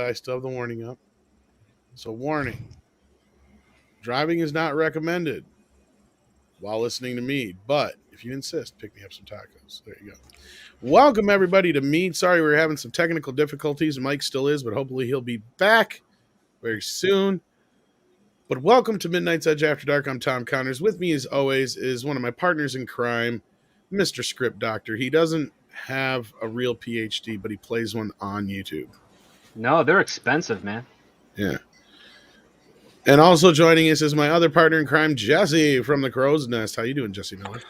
I still have the warning up. So warning. Driving is not recommended while listening to MEAD, but if you insist, pick me up some tacos. There you go. Welcome, everybody, to MEAD. Sorry, we're having some technical difficulties. Mike still is, but hopefully he'll be back very soon. But welcome to Midnight's Edge After Dark. I'm Tom Connors. With me, as always, is one of my partners in crime, Mr. Script Doctor. He doesn't have a real PhD, but he plays one on YouTube. No, they're expensive, man. Yeah. And also joining us is my other partner in crime, Jesse from the Crow's Nest. How you doing, Jesse Miller?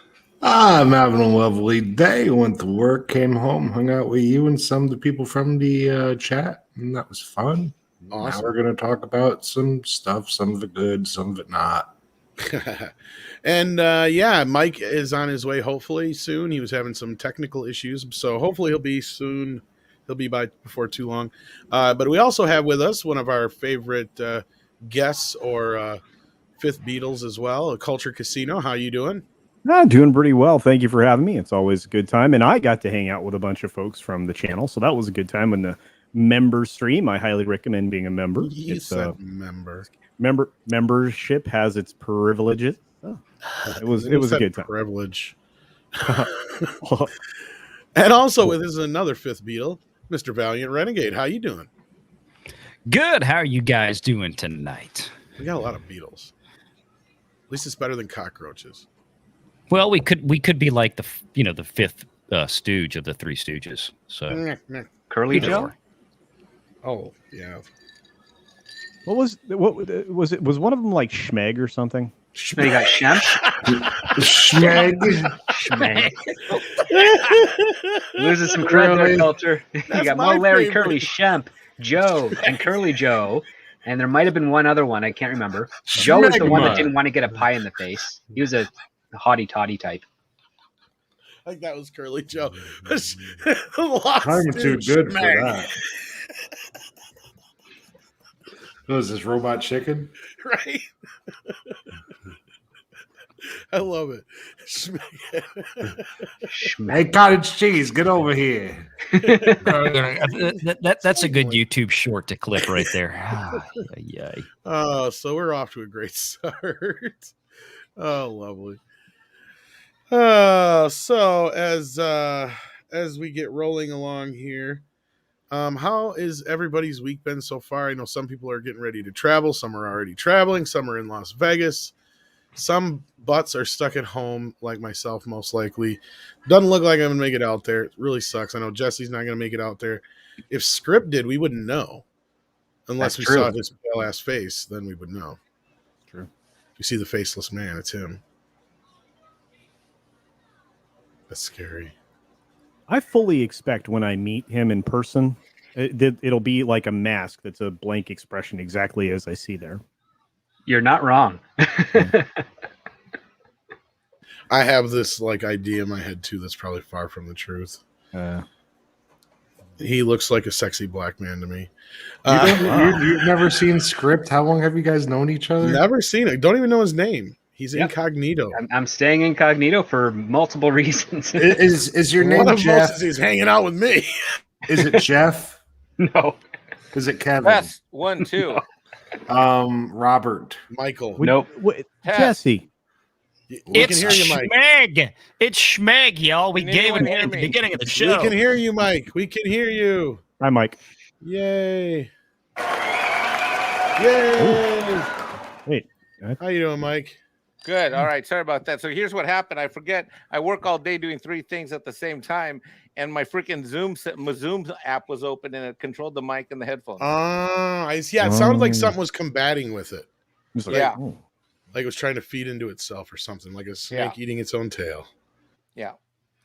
I'm having a lovely day. Went to work, came home, hung out with you and some of the people from the chat, and that was fun. Awesome. Now we're going to talk about some stuff, some of it good, some of it not. And Mike is on his way hopefully soon. He was having some technical issues, so hopefully he'll be soon. He'll be by before too long. But we also have with us one of our favorite guests or fifth Beatles as well, a Culture Casino. How you doing? Doing pretty well. Thank you for having me. It's always a good time. And I got to hang out with a bunch of folks from the channel, so that was a good time. In the member stream, I highly recommend being a member. You said member. Membership has its privileges. Oh, it was a good time. Privilege. And also with us is another fifth Beatle, Mr. Valiant Renegade. How you doing? Good. How are you guys doing tonight? We got a lot of Beatles. At least it's better than cockroaches. Well, we could be like the fifth stooge of the Three Stooges. So Curly Joe. Oh yeah. What was it? Was one of them like Schmeg or something? They got Shemp. Schmeg. Losing some credit there, Culture. You got my Mo, Larry, favorite. Curly, Shemp, Joe, and Curly Joe. And there might have been one other one. I can't remember. Joe was the one that didn't want to get a pie in the face. He was a hottie toddy type. I think that was Curly Joe. I'm too good for that. What is this, Robot Chicken? Right? I love it. Hey, cottage cheese, get over here. That's a good YouTube short to clip right there. Yay. Oh, so we're off to a great start. Oh, lovely. So as we get rolling along here, how is everybody's week been so far? I know some people are getting ready to travel, some are already traveling, some are in Las Vegas, some butts are stuck at home, like myself, most likely. Doesn't look like I'm gonna make it out there. It really sucks. I know Jesse's not gonna make it out there. If Script did, we wouldn't know, unless That's we true. saw his pale ass face. Then we would know. True. If you see the faceless man, it's him. That's scary. I fully expect when I meet him in person, it'll be like a mask that's a blank expression, exactly as I see there. You're not wrong. I have this like idea in my head too that's probably far from the truth. He looks like a sexy black man to me. You've never seen Script? How long have you guys known each other? Never seen it. Don't even know his name. He's incognito. I'm staying incognito for multiple reasons. Is your name One of Jeff? most is he's hanging out with me. Is it Jeff? No. Is it Kevin? Yes, 1, 2. Robert. Michael. Nope. Pass. Jesse. We It's can hear you, Mike. Schmeg. It's Schmeg, y'all. We Can gave anyone it hear at the me? beginning of the We show. can hear you, Mike. We can hear you. Hi, Mike. Yay. Yay. Wait. How you doing, Mike? Good. All right. Sorry about that. So here's what happened. I forget. I work all day doing 3 things at the same time, and my freaking my Zoom app was open, and it controlled the mic and the headphones. I see. Yeah, it sounded like something was combating with it. It's like, Yeah. oh. Like it was trying to feed into itself or something, like a snake eating its own tail. Yeah,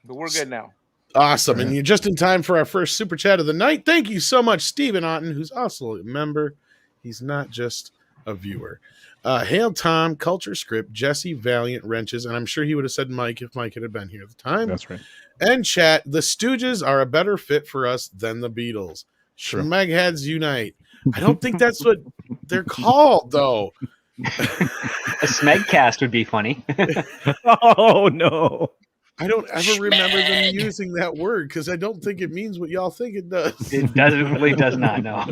but we're good now. Awesome. And you're just in time for our first super chat of the night. Thank you so much, Stephen Otten, who's also a member. He's not just a viewer. Hail Tom, Culture Script, Jesse, Valiant, Wrenches, and I'm sure he would have said Mike if Mike had been here at the time. That's right. And chat, the Stooges are a better fit for us than the Beatles. Sure. Schmegheads unite. I don't think that's what they're called, though. A Smegcast would be funny. Oh, no. I don't ever remember them using that word because I don't think it means what y'all think it does. It definitely does not. No.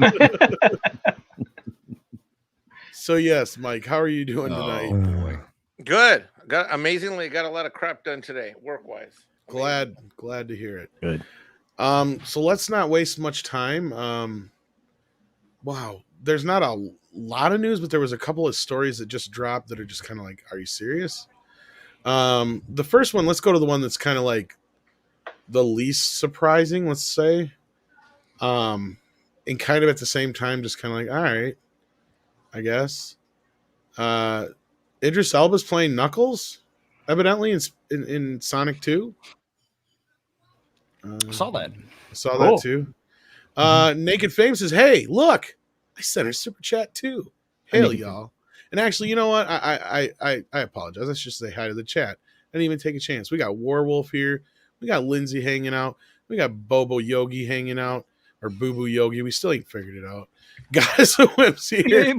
So yes, Mike, how are you doing tonight? boy. Good. Got a lot of crap done today, work wise. Glad to hear it. Good. So let's not waste much time. Wow, there's not a lot of news, but there was a couple of stories that just dropped that are just kind of like, are you serious? The first one, let's go to the one that's kind of like the least surprising, let's say. And kind of at the same time, just kind of like, all right, I guess. Idris Elba's playing Knuckles, evidently in Sonic 2. Saw that. I saw Cool. that too. Naked Fame says, "Hey, look, I sent her super chat too. Hail y'all." And actually, you know what? I apologize. Let's just say hi to the chat. I didn't even take a chance. We got Warwolf here. We got Lindsay hanging out. We got Bobo Yogi hanging out, or Boo Boo Yogi. We still ain't figured it out. Guys, Whips here.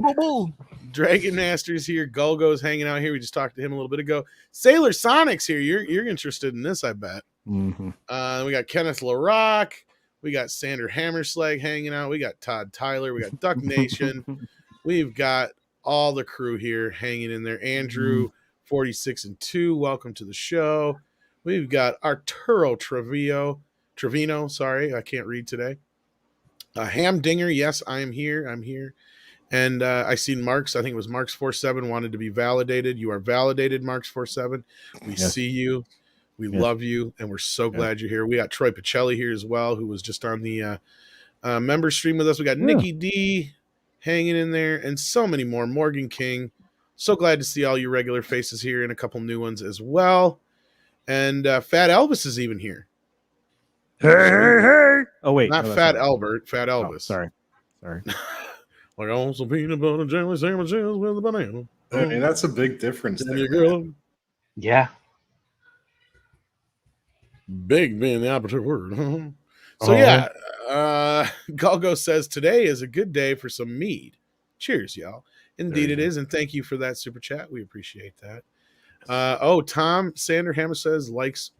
Dragon Master's here. Golgo's hanging out here. We just talked to him a little bit ago. Sailor Sonic's here. You're interested in this, I bet. Mm-hmm. We got Kenneth LaRock. We got Sander Hammerslag hanging out. We got Todd Tyler. We got Duck Nation. We've got all the crew here hanging in there. Andrew, 46 and 2. Welcome to the show. We've got Arturo Trevino. Sorry, I can't read today. Hamdinger. Yes, I am here. I'm here. And I seen Marks. I think it was Marks 47 wanted to be validated. You are validated, Marks 47. We see you. We love you, and we're so glad you're here. We got Troy Pacelli here as well, who was just on the member stream with us. We got Nikki D hanging in there, and so many more. Morgan King. So glad to see all you regular faces here, and a couple new ones as well. And Fat Elvis is even here. Hey. Oh, wait. Not Fat Albert, Fat Elvis. Oh, sorry. Like on some peanut butter jelly sandwiches with a banana. I mean, that's a big difference there. Yeah. Big being the operative word. So yeah, Galgo says today is a good day for some mead. Cheers, y'all. Indeed it is, and thank you for that super chat. We appreciate that. Tom Sander Hammer says likes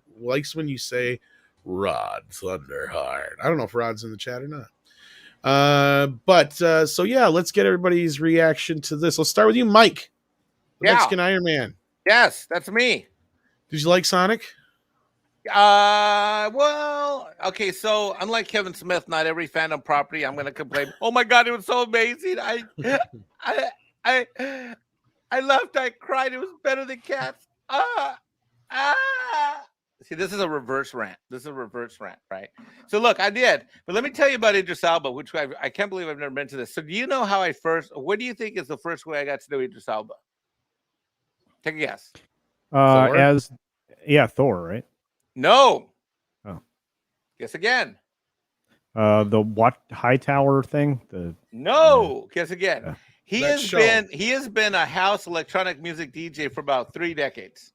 when you say Rod Thunderheart. I don't know if Rod's in the chat or not. So yeah, let's get everybody's reaction to this. Let's start with you, Mike, the Mexican Iron Man. Yes, that's me. Did you like Sonic? Well, okay, so unlike Kevin Smith, not every fandom property I'm gonna complain. Oh my god, it was so amazing. I laughed, I cried, it was better than Cats. See, this is a reverse rant. Right? So look, I did, but let me tell you about Idris Elba, which I can't believe I've never been to this. So do you know how what do you think is the first way I got to know Idris Elba? Take a guess. Thor, right? No. Oh. Guess again. The Hightower thing? No. Guess again. Yeah. He has been a house electronic music DJ for about 3 decades.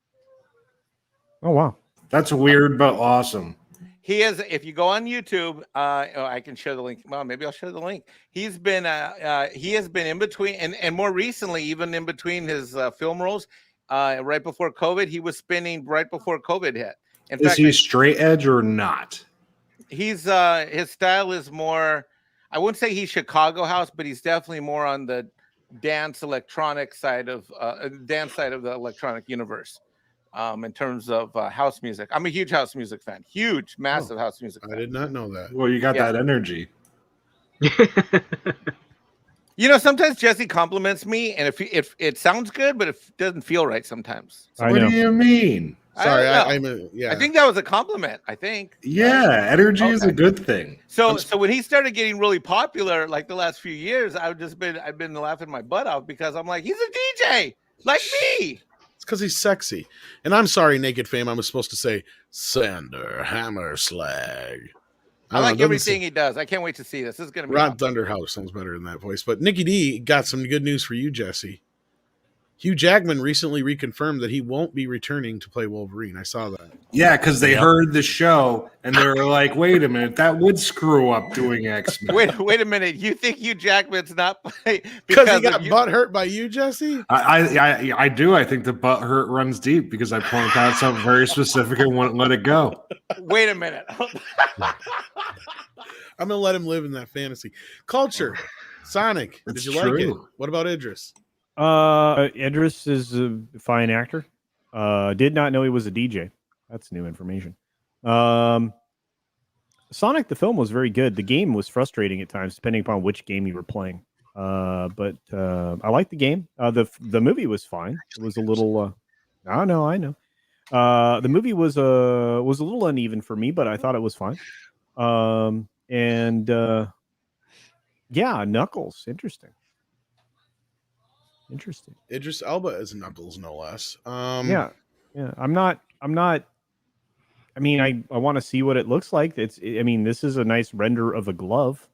Oh wow. That's weird but awesome. He is. If you go on YouTube, I can share the link. Well, maybe I'll share the link. He has been in between, and more recently, even in between his film roles, right before COVID, he was spinning right before COVID hit. Is he straight edge or not? He's his style is more. I wouldn't say he's Chicago house, but he's definitely more on the dance electronic side of the electronic universe. In terms of house music, I'm a huge house music fan. Huge, massive house music fan. I did not know that. Well, you got that energy. You know, sometimes Jesse compliments me, and if it sounds good, but it doesn't feel right sometimes. What do you mean? Sorry, I think that was a compliment. I think. Yeah, energy is a good thing. So when he started getting really popular, like the last few years, I've been laughing my butt off because I'm like, he's a DJ like me. It's because he's sexy. And I'm sorry, Naked Fame. I was supposed to say Sander Hammerslag. I like everything he does. I can't wait to see this. This is going to be Rod Thunderhouse sounds better in that voice. But Nikki D got some good news for you, Jesse. Hugh Jackman recently reconfirmed that he won't be returning to play Wolverine. I saw that. Yeah, because they heard the show and they were like, "Wait a minute, that would screw up doing X-Men." Wait a minute. You think Hugh Jackman's not Because he got butt hurt by you, Jesse? I do. I think the butt hurt runs deep because I pointed out something very specific and wouldn't let it go. Wait a minute. I'm gonna let him live in that fantasy. Culture. Sonic. It's Did you like it? true. What about Idris? Idris is a fine actor. Did not know he was a DJ. That's new information. Sonic the film was very good. The game was frustrating at times, depending upon which game you were playing. But I liked the game. The movie was fine. It was a little. I know. The movie was a little uneven for me, but I thought it was fine. Yeah, Knuckles. Interesting. Idris Elba as Knuckles, no less. Yeah. I'm not. I mean, I want to see what it looks like. This is a nice render of a glove.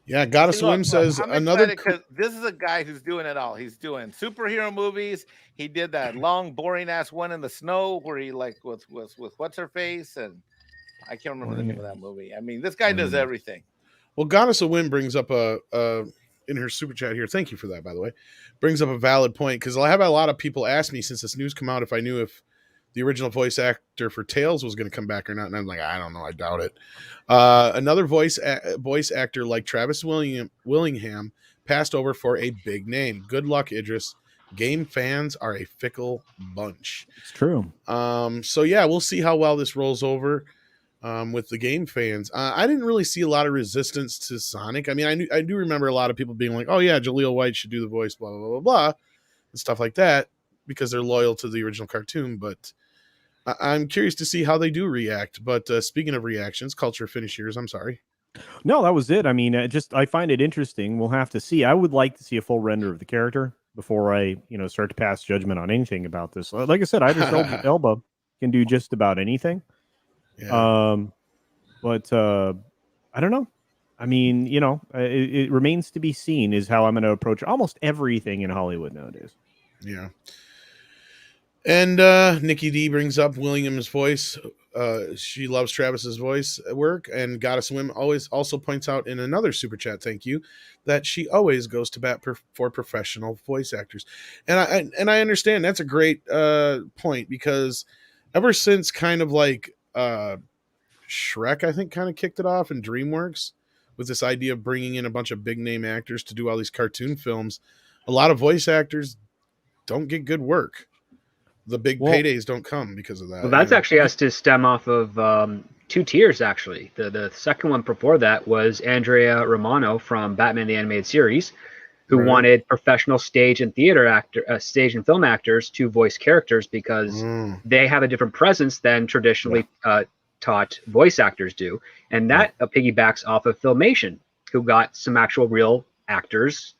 Yeah, Gotta Swim says another. Because this is a guy who's doing it all. He's doing superhero movies. He did that long, boring ass one in the snow where he with what's her face, and I can't remember the name of that movie. I mean, this guy does everything. Well, Goddess of Wind brings up in her super chat here. Thank you for that, by the way. Brings up a valid point because I have a lot of people ask me since this news come out if I knew if the original voice actor for Tails was going to come back or not, and I'm like, I don't know, I doubt it. Another voice actor like Travis Willingham passed over for a big name. Good luck, Idris. Game fans are a fickle bunch. It's true. So yeah, we'll see how well this rolls over. With the game fans, I didn't really see a lot of resistance to Sonic. I mean, I do remember a lot of people being like, "Oh yeah, Jaleel White should do the voice," blah blah blah blah blah, and stuff like that, because they're loyal to the original cartoon. But I'm curious to see how they do react. But speaking of reactions, Culture, finish yours. I'm sorry. No, that was it. I mean, I find it interesting. We'll have to see. I would like to see a full render of the character before I, start to pass judgment on anything about this. Like I said, Idris Elba can do just about anything. Yeah. But I don't know. I mean, it remains to be seen is how I'm going to approach almost everything in Hollywood nowadays. Yeah. And Nikki D brings up William's voice. She loves Travis's voice work, and Gotta Swim always also points out in another super chat, thank you, that she always goes to bat for professional voice actors. And I understand that's a great point, because ever since kind of like Shrek, I think, kind of kicked it off, and DreamWorks with this idea of bringing in a bunch of big name actors to do all these cartoon films, a lot of voice actors don't get good work. The big paydays don't come because of that. Well, that's actually has to stem off of two tiers, actually. The second one before that was Andrea Romano from Batman the Animated Series, who wanted professional stage and film actors to voice characters because they have a different presence than traditionally taught voice actors do. And that piggybacks off of Filmation, who got some actual real actors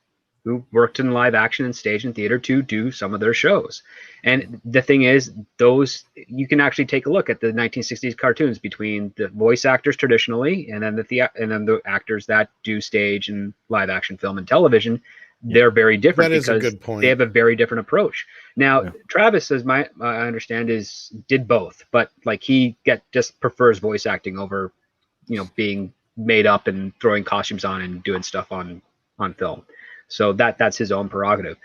who worked in live action and stage and theater to do some of their shows. And the thing is, you can actually take a look at the 1960s cartoons between the voice actors traditionally and then the actors that do stage and live action film and television. They're very different because they have a very different approach. Now, Travis, as I understand, did both, but like he just prefers voice acting over, being made up and throwing costumes on and doing stuff on film. So that's his own prerogative.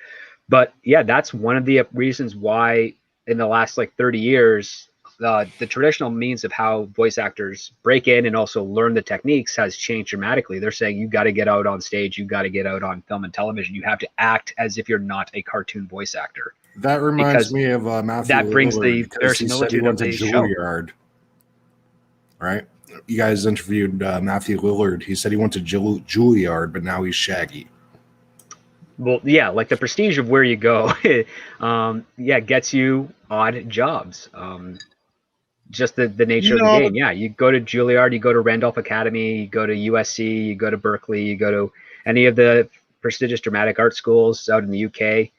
But yeah, that's one of the reasons why in the last 30 years, the traditional means of how voice actors break in and also learn the techniques has changed dramatically. They're saying you got to get out on stage, you got to get out on film and television. You have to act as if you're not a cartoon voice actor. That reminds me of Matthew. That brings Lillard, the verisimilitude of the show. Juilliard, right? You guys interviewed Matthew Lillard. He said he went to Juilliard, but now he's Shaggy. Well, yeah, like the prestige of where you go, gets you odd jobs. Just the nature of the game. Yeah, you go to Juilliard, you go to Randolph Academy, you go to USC, you go to Berkeley, you go to any of the prestigious dramatic art schools out in the UK.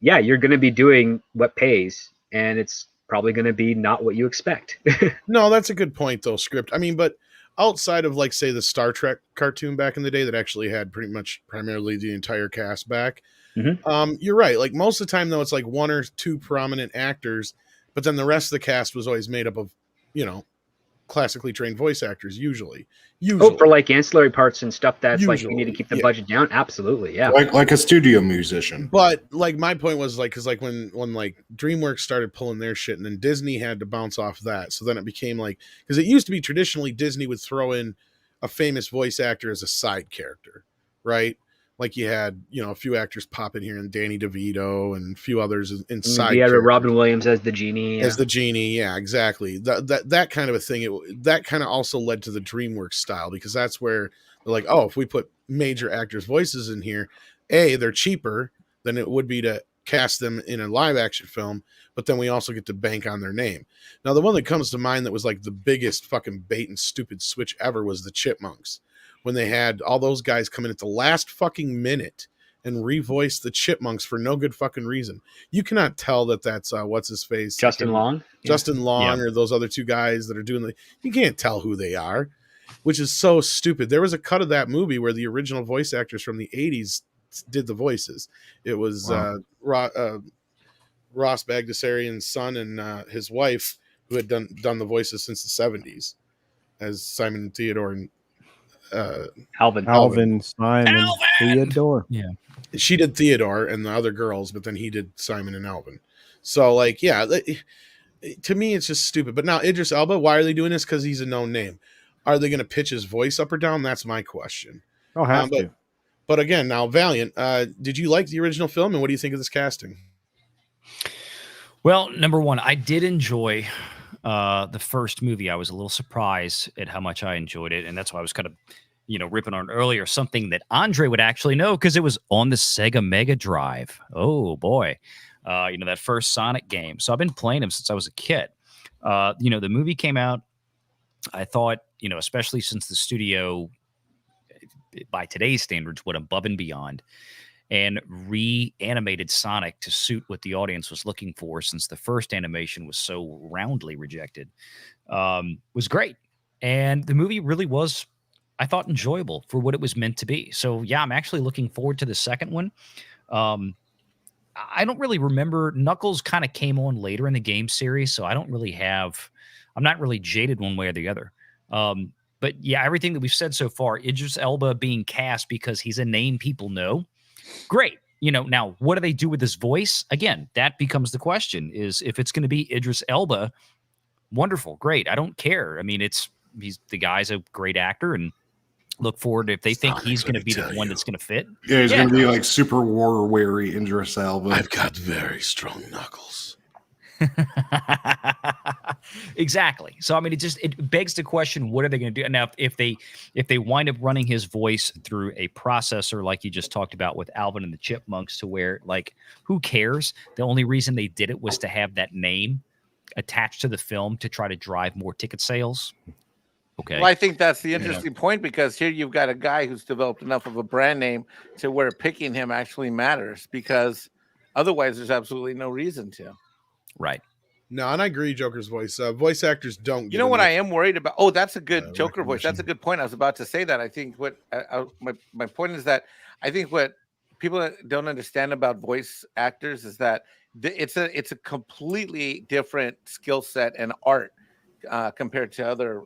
Yeah, you're going to be doing what pays, and it's probably going to be not what you expect. No, that's a good point, though, Script. I mean, but outside of like say the Star Trek cartoon back in the day that actually had pretty much primarily the entire cast back. You're right. Like most of the time though, it's like one or two prominent actors, but then the rest of the cast was always made up of, you know, classically trained voice actors usually. Oh, for like ancillary parts and stuff that's Usually, like you need to keep the budget down. Absolutely, yeah. Like a studio musician. But like my point was like, because like when like DreamWorks started pulling their shit, and then Disney had to bounce off that, so then it became like, because it used to be traditionally Disney would throw in a famous voice actor as a side character, right? Like you had, you know, a few actors pop in here, and Danny DeVito and a few others in side. You had Robin Williams as the genie. As the genie, yeah, exactly. That kind of a thing. That kind of also led to the DreamWorks style, because that's where they're like, oh, if we put major actors' voices in here, they're cheaper than it would be to cast them in a live action film, but then we also get to bank on their name. Now, the one that comes to mind that was like the biggest fucking bait and stupid switch ever was the Chipmunks, when they had all those guys come in at the last fucking minute and revoice the Chipmunks for no good fucking reason. You cannot tell that that's what's his face, Justin Long, or those other two guys that are doing you can't tell who they are, which is so stupid. There was a cut of that movie where the original voice actors from the 80s did the voices. It was Ross Bagdasarian's son and his wife, who had done the voices since the 70s as Simon and Theodore and Alvin, Simon, Theodore. Yeah. She did Theodore and the other girls, but then he did Simon and Alvin. So like, yeah, to me, it's just stupid. But now Idris Elba, why are they doing this? Because he's a known name. Are they going to pitch his voice up or down? That's my question. I'll have to. But again, now Valiant, did you like the original film, and what do you think of this casting? Well, number one, I did enjoy the first movie. I was a little surprised at how much I enjoyed it, and that's why I was kind of, ripping on earlier, something that Andre would actually know because it was on the Sega Mega Drive. Oh boy, that first Sonic game. So I've been playing them since I was a kid. The movie came out. I thought, especially since the studio, by today's standards, went above and beyond and reanimated Sonic to suit what the audience was looking for, since the first animation was so roundly rejected, was great. And the movie really was, I thought, enjoyable for what it was meant to be. So yeah, I'm actually looking forward to the second one. I don't really remember. Knuckles kind of came on later in the game series, so I'm not really jaded one way or the other. But yeah, everything that we've said so far, Idris Elba being cast because he's a name people know, great. Now what do they do with his voice? Again, that becomes the question, is if it's going to be Idris Elba, wonderful, great. I don't care. I mean, the guy's a great actor, and look forward to if they think he's going to be the one that's going to fit. Yeah, he's going to be like super war weary Idris Elba. I've got very strong knuckles. Exactly. So I mean, it begs the question: what are they going to do now if they wind up running his voice through a processor like you just talked about with Alvin and the Chipmunks, to where, like, who cares? The only reason they did it was to have that name attached to the film to try to drive more ticket sales. Okay. Well, I think that's the interesting point, because here you've got a guy who's developed enough of a brand name to where picking him actually matters, because otherwise there's absolutely no reason to. Right. No, and I agree, Joker's voice. Voice actors don't. You know what I am worried about? Oh, that's a good Joker voice. That's a good point. I was about to say that. I think my point is that I think what people don't understand about voice actors is that it's a completely different skill set and art compared to other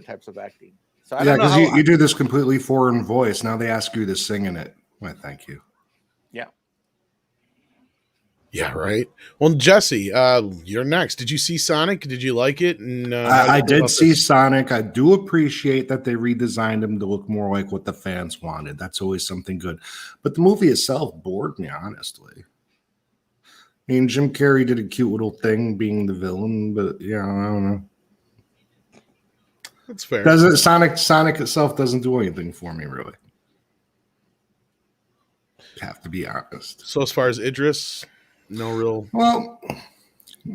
types of acting. So yeah, because you do this completely foreign voice. Now they ask you to sing in it. Well, thank you. Yeah. Yeah, right. Well, Jesse, you're next. Did you see Sonic? Did you like it? And I did see Sonic. I do appreciate that they redesigned him to look more like what the fans wanted. That's always something good. But the movie itself bored me, honestly. I mean, Jim Carrey did a cute little thing being the villain, but yeah, I don't know. That's fair. Sonic itself doesn't do anything for me, really. Have to be honest. So as far as Idris, no real. Well,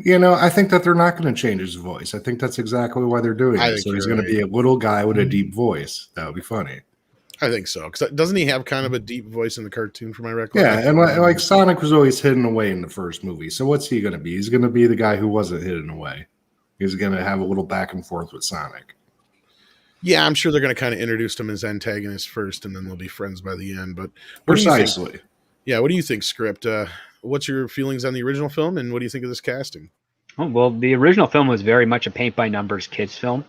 I think that they're not going to change his voice. I think that's exactly why they're doing it. So he's going to be a little guy with a deep voice. That would be funny. I think so. Because doesn't he have kind of a deep voice in the cartoon, for my recollection? Yeah, and like Sonic was always hidden away in the first movie. So what's he going to be? He's going to be the guy who wasn't hidden away. He's going to have a little back and forth with Sonic. Yeah, I'm sure they're going to kind of introduce them as antagonists first, and then they'll be friends by the end. But what do you think? Precisely. Yeah, what do you think, Script? What's your feelings on the original film, and what do you think of this casting? Oh, well, the original film was very much a paint by numbers kids film.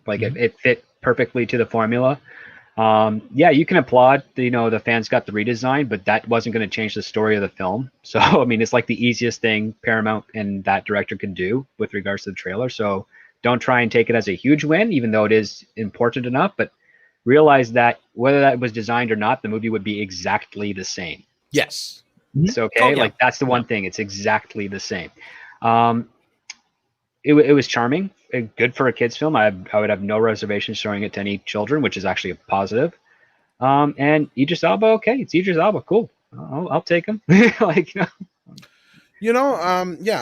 Like it fit perfectly to the formula. Yeah, you can applaud, the fans got the redesign, but that wasn't going to change the story of the film. So, I mean, it's like the easiest thing Paramount and that director can do with regards to the trailer. So don't try and take it as a huge win, even though it is important enough, but realize that whether that was designed or not, the movie would be exactly the same. Yes. It's okay. Oh, yeah. Like that's the one thing. It's exactly the same. It was charming, good for a kids film. I would have no reservations showing it to any children, which is actually a positive. And Idris Elba, okay, it's Idris Elba, cool. I'll take him. Like, yeah,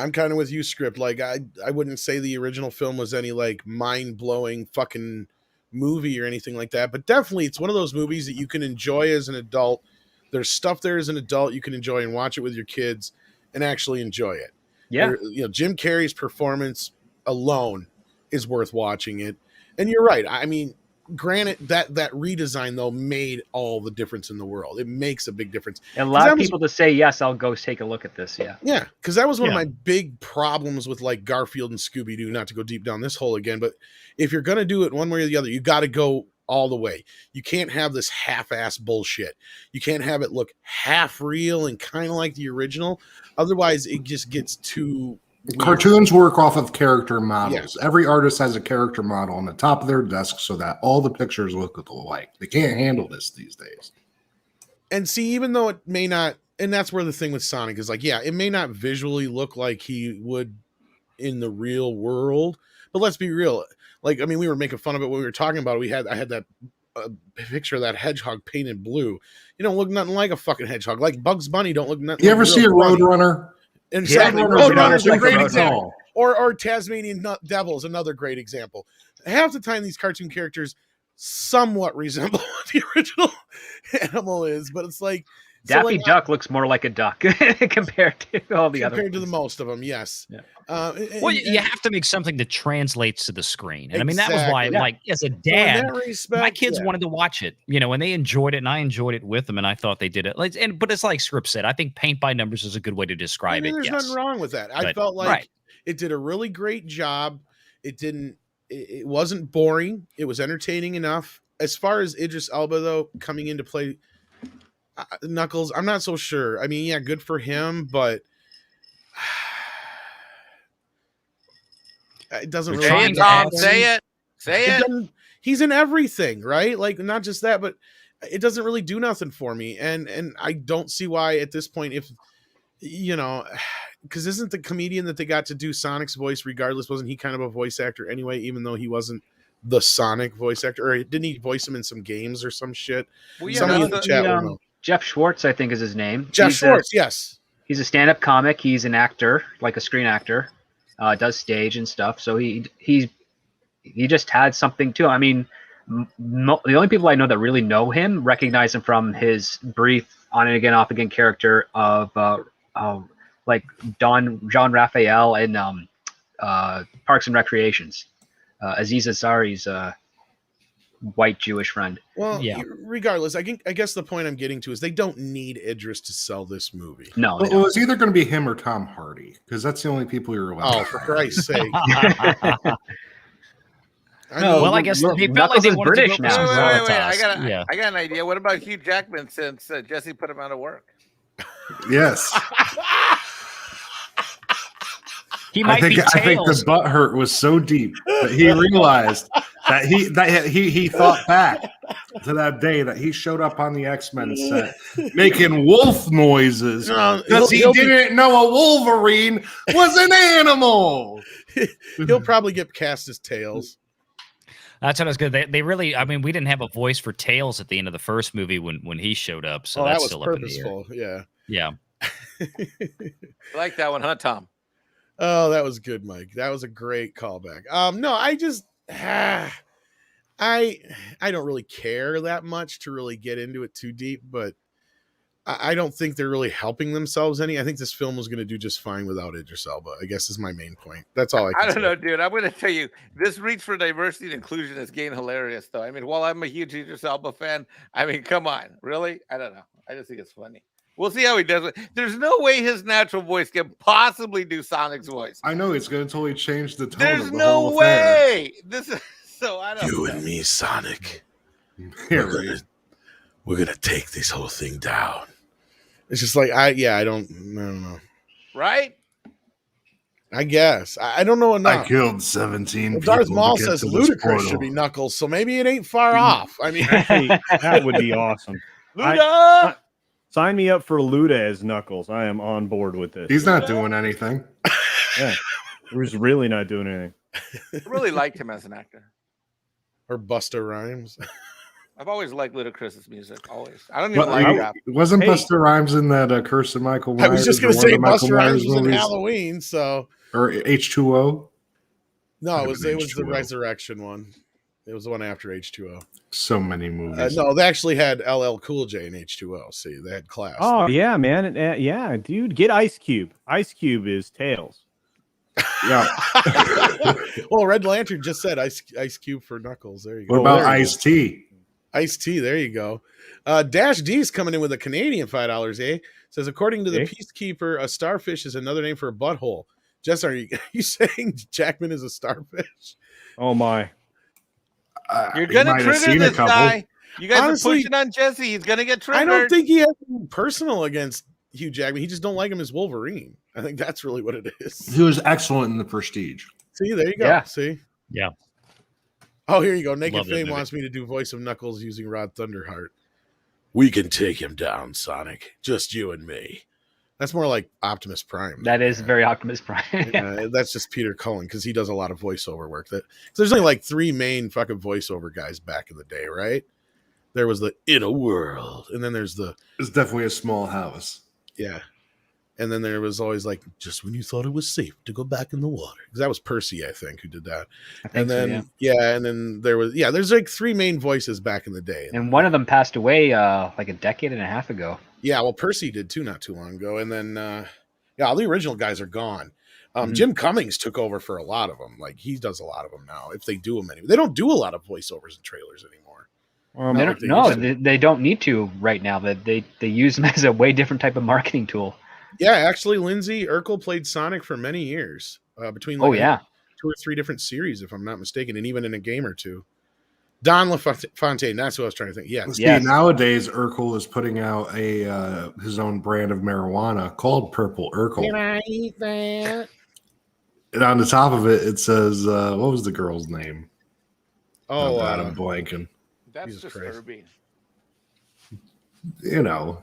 I'm kind of with you, Script. Like, I wouldn't say the original film was any like mind blowing fucking movie or anything like that, but definitely it's one of those movies that you can enjoy as an adult. There's stuff there as an adult you can enjoy and watch it with your kids and actually enjoy it. yeah, Jim Carrey's performance alone is worth watching it. And you're right. I mean, granted, that redesign though made all the difference in the world. It makes a big difference. a lot of people to say yes. I'll go take a look at this. Yeah, because that was one of my big problems with like Garfield and Scooby-Doo. Not to go deep down this hole again, but if you're gonna do it one way or the other, you got to go all the way. You can't have this half-ass bullshit. You can't have it look half real and kind of like the original. Otherwise, it just gets too weird. Cartoons work off of character models. Yeah. Every artist has a character model on the top of their desk so that all the pictures look alike. They can't handle this these days. And see, even though it may not, and that's where the thing with Sonic is like, yeah, it may not visually look like he would in the real world, but let's be real. Like, I mean, we were making fun of it when we were talking about it. I had that picture of that hedgehog painted blue. You don't look nothing like a fucking hedgehog. Like Bugs Bunny don't look nothing. You ever see a Roadrunner? Exactly. Roadrunner's Roadrunner's a great like example. Or Tasmanian Devil is another great example. Half the time, these cartoon characters somewhat resemble what the original animal is, but it's like Daffy Duck looks more like a duck compared to all the other. Compared to the most of them, yes. Yeah. Well, you have to make something that translates to the screen, and I mean that was why, like, as a So in dad, that respect, my kids wanted to watch it, and they enjoyed it, and I enjoyed it with them, and I thought they did it. But it's like Script said, I think paint by numbers is a good way to describe it. There's Yes. nothing wrong with that. I felt like it did a really great job. It wasn't boring. It was entertaining enough. As far as Idris Elba though coming into play, Knuckles, I'm not so sure. I mean, yeah, good for him, but it doesn't really. Say it, Tom. Say it. He's in everything, right? Like not just that, but it doesn't really do nothing for me. And I don't see why at this point, if because isn't the comedian that they got to do Sonic's voice, regardless, wasn't he kind of a voice actor anyway, even though he wasn't the Sonic voice actor, or didn't he voice him in some games or some shit? Well, yeah, Somebody in the chat will know. Jeff Schwartz, I think, is his name. Jeff Schwartz, yes. He's a stand-up comic. He's an actor, like a screen actor. Does stage and stuff. So he just had something too. I mean, the only people I know that really know him recognize him from his brief on and again, off again character of like John Raphael in Parks and Recreations. Aziz Ansari's white Jewish friend. Well, regardless, I guess the point I'm getting to is they don't need Idris to sell this movie. No, well, it's either going to be him or Tom Hardy because that's the only people you're allowed. Oh, for Christ's sake! I guess they felt like they wanted British to go now. Wait. I got an idea. What about Hugh Jackman since Jesse put him out of work? Yes. He might be I think the Tails. butt hurt was so deep that he realized that he thought back to that day that he showed up on the X-Men set making wolf noises because he didn't know a Wolverine was an animal. He'll probably get cast as Tails. That's what I was good. They really, I mean, we didn't have a voice for Tails at the end of the first movie when he showed up, so that's that was still purposeful. up in the air. Yeah. I like that one, huh, Tom? Oh, that was good, Mike. That was a great callback. No, I just I don't really care that much to really get into it too deep, but I don't think they're really helping themselves any. I think this film was going to do just fine without Idris Elba, I guess is my main point. That's all I can I don't say. know, dude. I'm going to tell you, this reach for diversity and inclusion is getting hilarious, though. I mean, while I'm a huge Idris Elba fan, I mean, come on. Really? I don't know. I just think it's funny. We'll see how he does it. There's no way his natural voice can possibly do Sonic's voice. I know it's going to totally change the tone There's of the no whole affair. way. This is so I don't You know. and me, Sonic. Here, We're gonna take this whole thing down. It's just like I don't know. Right? I guess I don't know enough. I killed 17 Well, people. Darth Maul to get says to this Ludacris portal. should be Knuckles, so maybe it ain't far off. I mean, Actually, that would be awesome. Luda! Sign me up for Luda as Knuckles. I am on board with this. He's not doing anything. Yeah. He's really not doing anything. I really liked him as an actor. or Busta Rhymes. I've always liked Ludacris's music. Always. I don't even Well, like rap. wasn't Hey. Busta Rhymes in that Curse of Michael I Myers? was just or gonna one of say the Michael Busta Rhymes Myers was in movies? Halloween, so Or H2O? no, Could it have was been the H2O. Resurrection one. It was the one after H2O. So many movies. No, they actually had LL Cool J in H2O. See, they had Class. Oh yeah, man. Yeah, dude. Get Ice Cube. Ice Cube is Tails. Yeah. Well, Red Lantern just said Ice Cube for Knuckles. There you go. What about There you go. Ice-T? Ice-T, there you go. Dash D's coming in with a Canadian $5, eh? Says, according to the Eh? Peacekeeper, a starfish is another name for a butthole. Jess, are you saying Jackman is a starfish? Oh my. You're You gonna might have trigger seen a this couple. guy. You guys Honestly, are pushing on Jesse. He's gonna get triggered. I don't think he has anything personal against Hugh Jackman. He just don't like him as Wolverine. I think that's really what it is. He was excellent in The Prestige. See, there you go. Yeah. See? Yeah. Oh, here you go. Naked Love that Fame movie. wants me to do voice of Knuckles using Rod Thunderheart. We can take him down, Sonic. Just you and me. That's more like Optimus Prime. That is very Optimus Prime. That's just Peter Cullen because he does a lot of voiceover work. So there's only like 3 main fucking voiceover guys back in the day, right? There was the In a World, and then there's the It's definitely a small house. yeah, and then there was always like just when you thought it was safe to go back in the water because that was Percy, I think, who did that. I think And then so, and then there was there's like 3 main voices back in the day. and one of them passed away like a decade and a half ago. Yeah, well, Percy did too, not too long ago, and then all the original guys are gone. Mhm. Jim Cummings took over for a lot of them. Like he does a lot of them now. If they do them anymore, they don't do a lot of voiceovers and trailers anymore. They like don't, they no, used to. they don't need to right now. That they use them as a way different type of marketing tool. Yeah, actually, Lindsay Urkel played Sonic for many years, between Oh like yeah, 2 or 3 different series, if I'm not mistaken, and even in a game or 2. Don LaFontaine, that's what I was trying to think. Yeah, See, Yes. nowadays Urkel is putting out a his own brand of marijuana called Purple Urkel. can I eat that? And on the top of it, it says, what was the girl's name? Oh, Not bad, I'm blanking. That's Jesus Christ. disturbing. You know,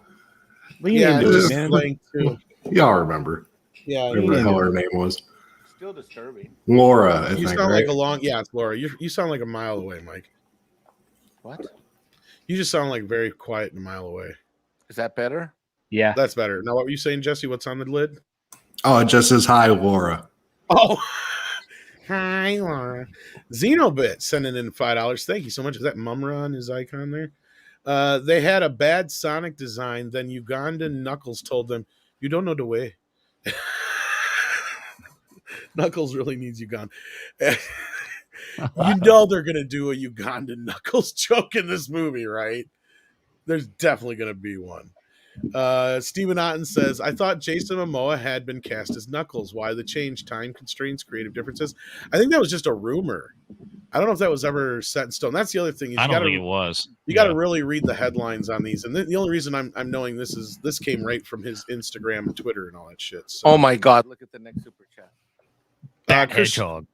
Lean yeah, into just it, man. blank too. y'all remember. Yeah, Whatever the hell her name was. Still disturbing. Laura, I you think, sound right? like a long. Yeah, it's Laura. You sound like a mile away, Mike. What? You just sound like very quiet and a mile away. Is that better? yeah. That's better. Now, what were you saying, Jesse? What's on the lid? Oh, it just says hi, Laura. Oh, hi, Laura. Xenobit sending in $5. Thank you so much. Is that Mumra on his icon there? They had a bad Sonic design. Then Ugandan Knuckles told them, "You don't know the way." Knuckles really needs Uganda. You know they're gonna do a Ugandan Knuckles joke in this movie, right? There's definitely gonna be one. Stephen Otten says, I thought Jason Momoa had been cast as Knuckles. Why the change? Time constraints, creative differences. I think that was just a rumor. I don't know if that was ever set in stone. That's the other thing. Is I don't think it was. you got to really read the headlines on these. And the only reason I'm knowing this came right from his Instagram and Twitter and all that shit. So, Oh my God! Look at the next super chat. Hedgehog.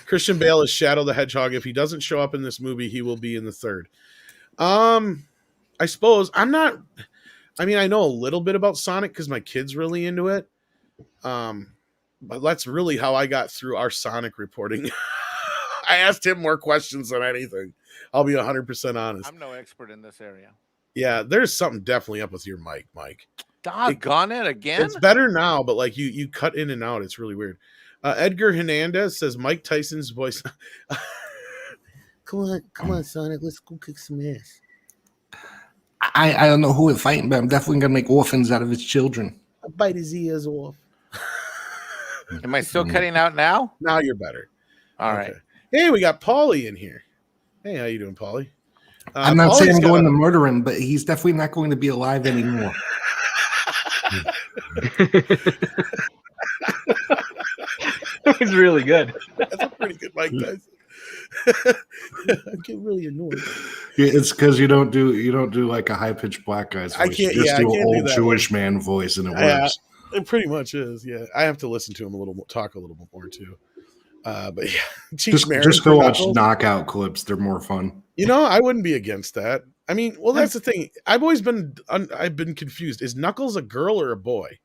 Christian Bale is Shadow the Hedgehog. If he doesn't show up in this movie, he will be in the 3rd. I suppose I'm not. I mean, I know a little bit about Sonic because my kid's really into it. But that's really how I got through our Sonic reporting. I asked him more questions than anything. I'll be 100% honest. I'm no expert in this area. Yeah, there's something definitely up with your mic, Mike. Doggone it again. It's better now, but like you cut in and out. It's really weird. Edgar Hernandez says Mike Tyson's voice. Come on, Sonic. Let's go kick some ass. I don't know who we're fighting, but I'm definitely gonna make orphans out of his children. I'll bite his ears off. Am I still cutting out now? Now you're better. All right. Hey, we got Paulie in here. Hey, how you doing, Paulie? I'm not saying I'm Paulie's going to murder him, but he's definitely not going to be alive anymore. That was really good. That's a pretty good Mike Tyson. I get really annoyed. Yeah, it's because you don't do like a high pitched black guy's voice. I can't. You just do I an can't do old that Jewish man voice, and it Yeah, works. it pretty much is. Yeah, I have to listen to him a little more, talk a little bit more too. But yeah, Just go watch knockout clips. They're more fun. You know, I wouldn't be against that. I mean, well, that's the thing. I've always been confused. Is Knuckles a girl or a boy?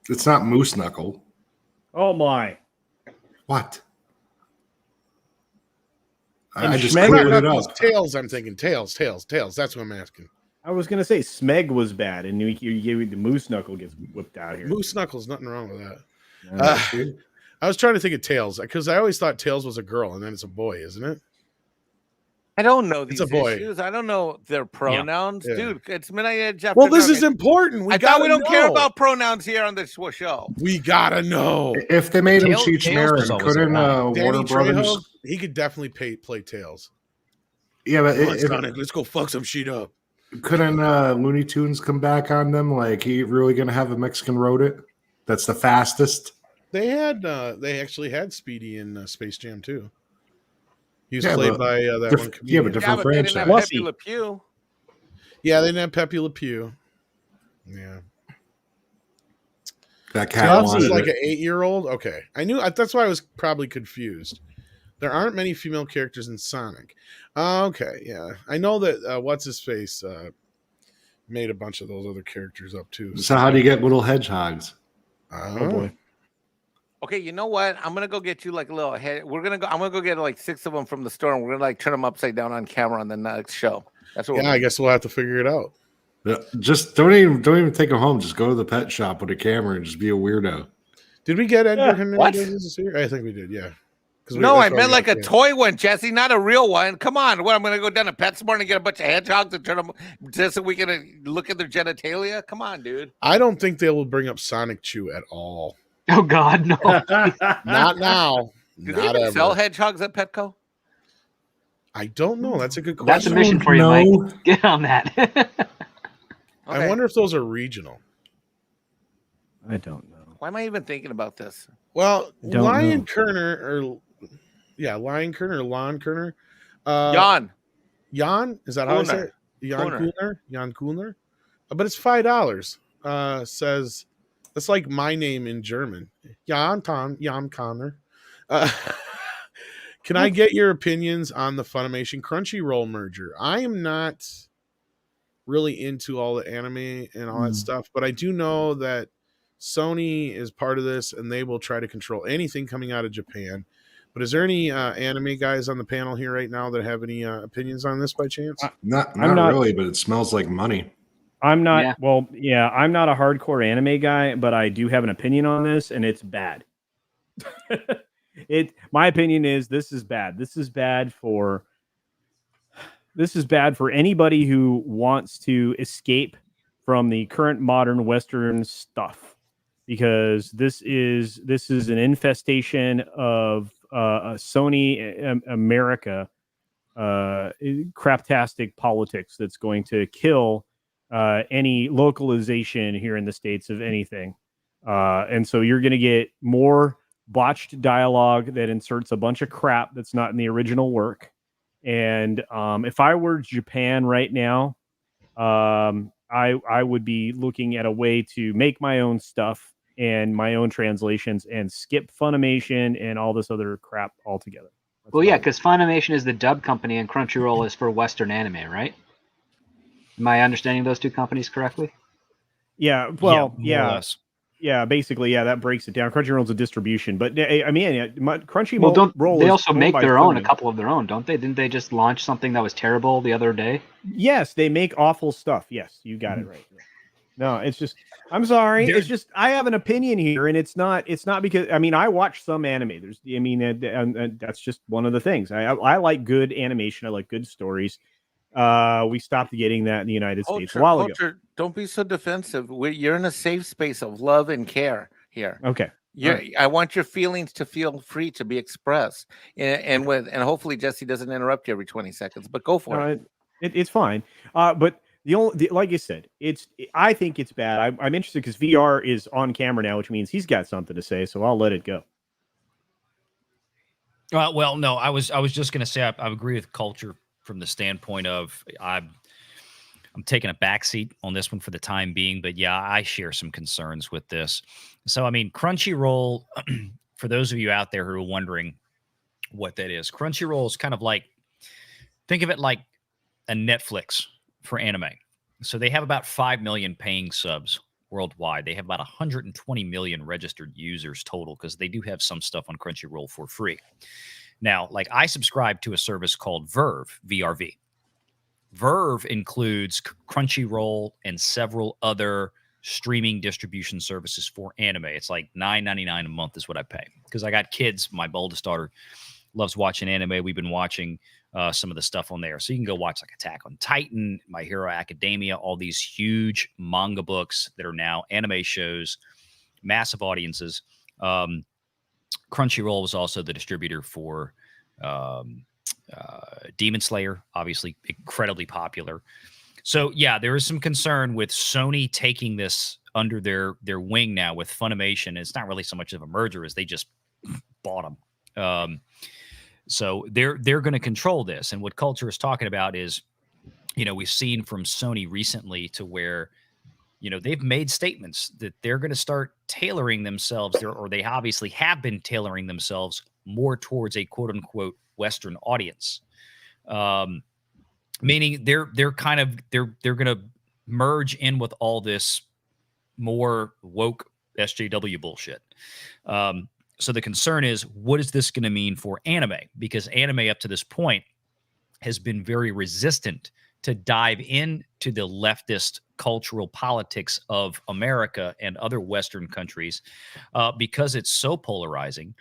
It's not Moose Knuckle. Oh my! What? And I just Schmeg- cleared it up. Tails. I'm thinking tails. That's what I'm asking. I was gonna say Smeg was bad, and you the Moose Knuckle gets whipped out here. Moose Knuckles, nothing wrong with that. I was trying to think of Tails because I always thought Tails was a girl, and then it's a boy, isn't it? I don't know these a boy. issues. I don't know their pronouns, Yeah. dude. It's midnight. Well, this is important. I thought we don't care about pronouns here on this show. We gotta know. If they made him Tails- teach Tails Marin, was always couldn't a Danny Warner Brothers? Trejo, he could definitely play Tails. Yeah, but Come on, Sonic, let's go fuck some shit up. couldn't Looney Tunes come back on them? Like, he really gonna have a Mexican wrote it? That's the fastest. They actually had Speedy in Space Jam too. He was Yeah, played but by that one yeah, comedian. but Yeah, different but they didn't have franchise. Pepe Le Pew. Yeah, they didn't have Pepe Le Pew. Yeah. That cat Tails wanted is like it. an 8-year-old. Okay, I knew. That's why I was probably confused. There aren't many female characters in Sonic. Okay, yeah, I know that. What's his face made a bunch of those other characters up too. So how do you get little hedgehogs? Oh boy! Okay, you know what? I'm gonna go get you like a little head. I'm gonna go get like 6 of them from the store, and we're gonna like turn them upside down on camera on the next show. That's what. Yeah, I guess we'll have to figure it out. Just don't even take them home. Just go to the pet shop with a camera and just be a weirdo. Did we get Edgar Yeah, Hernandez here? I think we did. Yeah. No, I meant like a toy one, Jesse, not a real one. Come on, what? I'm gonna go down to PetSmart and get a bunch of hedgehogs and turn them just so we can look at their genitalia. Come on, dude. I don't think they will bring up Sonic Chew at all. Oh God, no! Not now. Do they Not even ever. sell hedgehogs at Petco? I don't know. That's a good That's a question. mission for you, No. Mike. Get on that. I wonder if those are regional. I don't know. Why am I even thinking about this? Well, Don't Lion know. Kerner or Lion Kerner or Lon Kerner. Jan. Jan, is that how I say Kuhner. it? Jan Kuhner. Kuhner? Jan Kuhner? But it's $5. Says that's like my name in German. Jan Connor. Can I get your opinions on the Funimation Crunchyroll merger? I am not really into all the anime and all that stuff, but I do know that Sony is part of this and they will try to control anything coming out of Japan. But is there any anime guys on the panel here right now that have any opinions on this by chance? Not not- really, but it smells like money. I'm not. Yeah. Well, yeah, I'm not a hardcore anime guy, but I do have an opinion on this, and it's bad. My opinion is this is bad. This is bad for anybody who wants to escape from the current modern Western stuff, because this is an infestation of Sony America craptastic politics that's going to kill any localization here in the States of anything. And so you're going to get more botched dialogue that inserts a bunch of crap that's not in the original work. And if I were Japan right now, I would be looking at a way to make my own stuff and my own translations and skip Funimation and all this other crap altogether. That's Well, yeah, my- because Funimation is the dub company and Crunchyroll is for Western anime, right? Am I understanding those two companies correctly? yeah, well, more or less. yeah, basically, yeah, that breaks it down. Crunchyroll's a distribution, but I mean, Crunchyroll. Well, don't Roll they is also owned make by their own, a Sony. couple of their own, don't they? Didn't they just launch something that was terrible the other day? Yes, they make awful stuff. Yes, you got it right. No, it's just I'm sorry. It's just I have an opinion here, and it's not because I mean I watch some anime. And that's just one of the things. I like good animation. I like good stories, We stopped getting that in the United States a while ago. Culture, don't be so defensive. You're in a safe space of love and care here. Okay. I want your feelings to feel free to be expressed, and hopefully Jesse doesn't interrupt you every 20 seconds. But go for it. It's fine. But like I said, I think it's bad. I'm interested because VR is on camera now, which means he's got something to say. So I'll let it go. Well, no, I was just going to say I agree with culture from the standpoint of I'm taking a backseat on this one for the time being, but yeah, I share some concerns with this. So, I mean, Crunchyroll, for those of you out there who are wondering what that is, Crunchyroll is kind of like, think of it like a Netflix for anime. So they have about 5 million paying subs worldwide. They have about 120 million registered users total because they do have some stuff on Crunchyroll for free. Now, like I subscribe to a service called Verve, VRV. Verve includes Crunchyroll and several other streaming distribution services for anime. It's like $9.99 a month is what I pay because I got kids. My oldest daughter loves watching anime. We've been watching some of the stuff on there. So you can go watch like Attack on Titan, My Hero Academia, all these huge manga books that are now anime shows, massive audiences. Crunchyroll was also the distributor for Demon Slayer, obviously incredibly popular. So yeah, there is some concern with Sony taking this under their wing now with Funimation. It's not really so much of a merger as they just bought them. So they're going to control this. And what culture is talking about is, we've seen from Sony recently to where, they've made statements that they're going to start tailoring themselves or they obviously have been tailoring themselves more towards a quote unquote Western audience. Meaning they're going to merge in with all this more woke SJW bullshit. So the concern is, what is this going to mean for anime? Because anime up to this point has been very resistant to dive into the leftist cultural politics of America and other Western countries because it's so polarizing.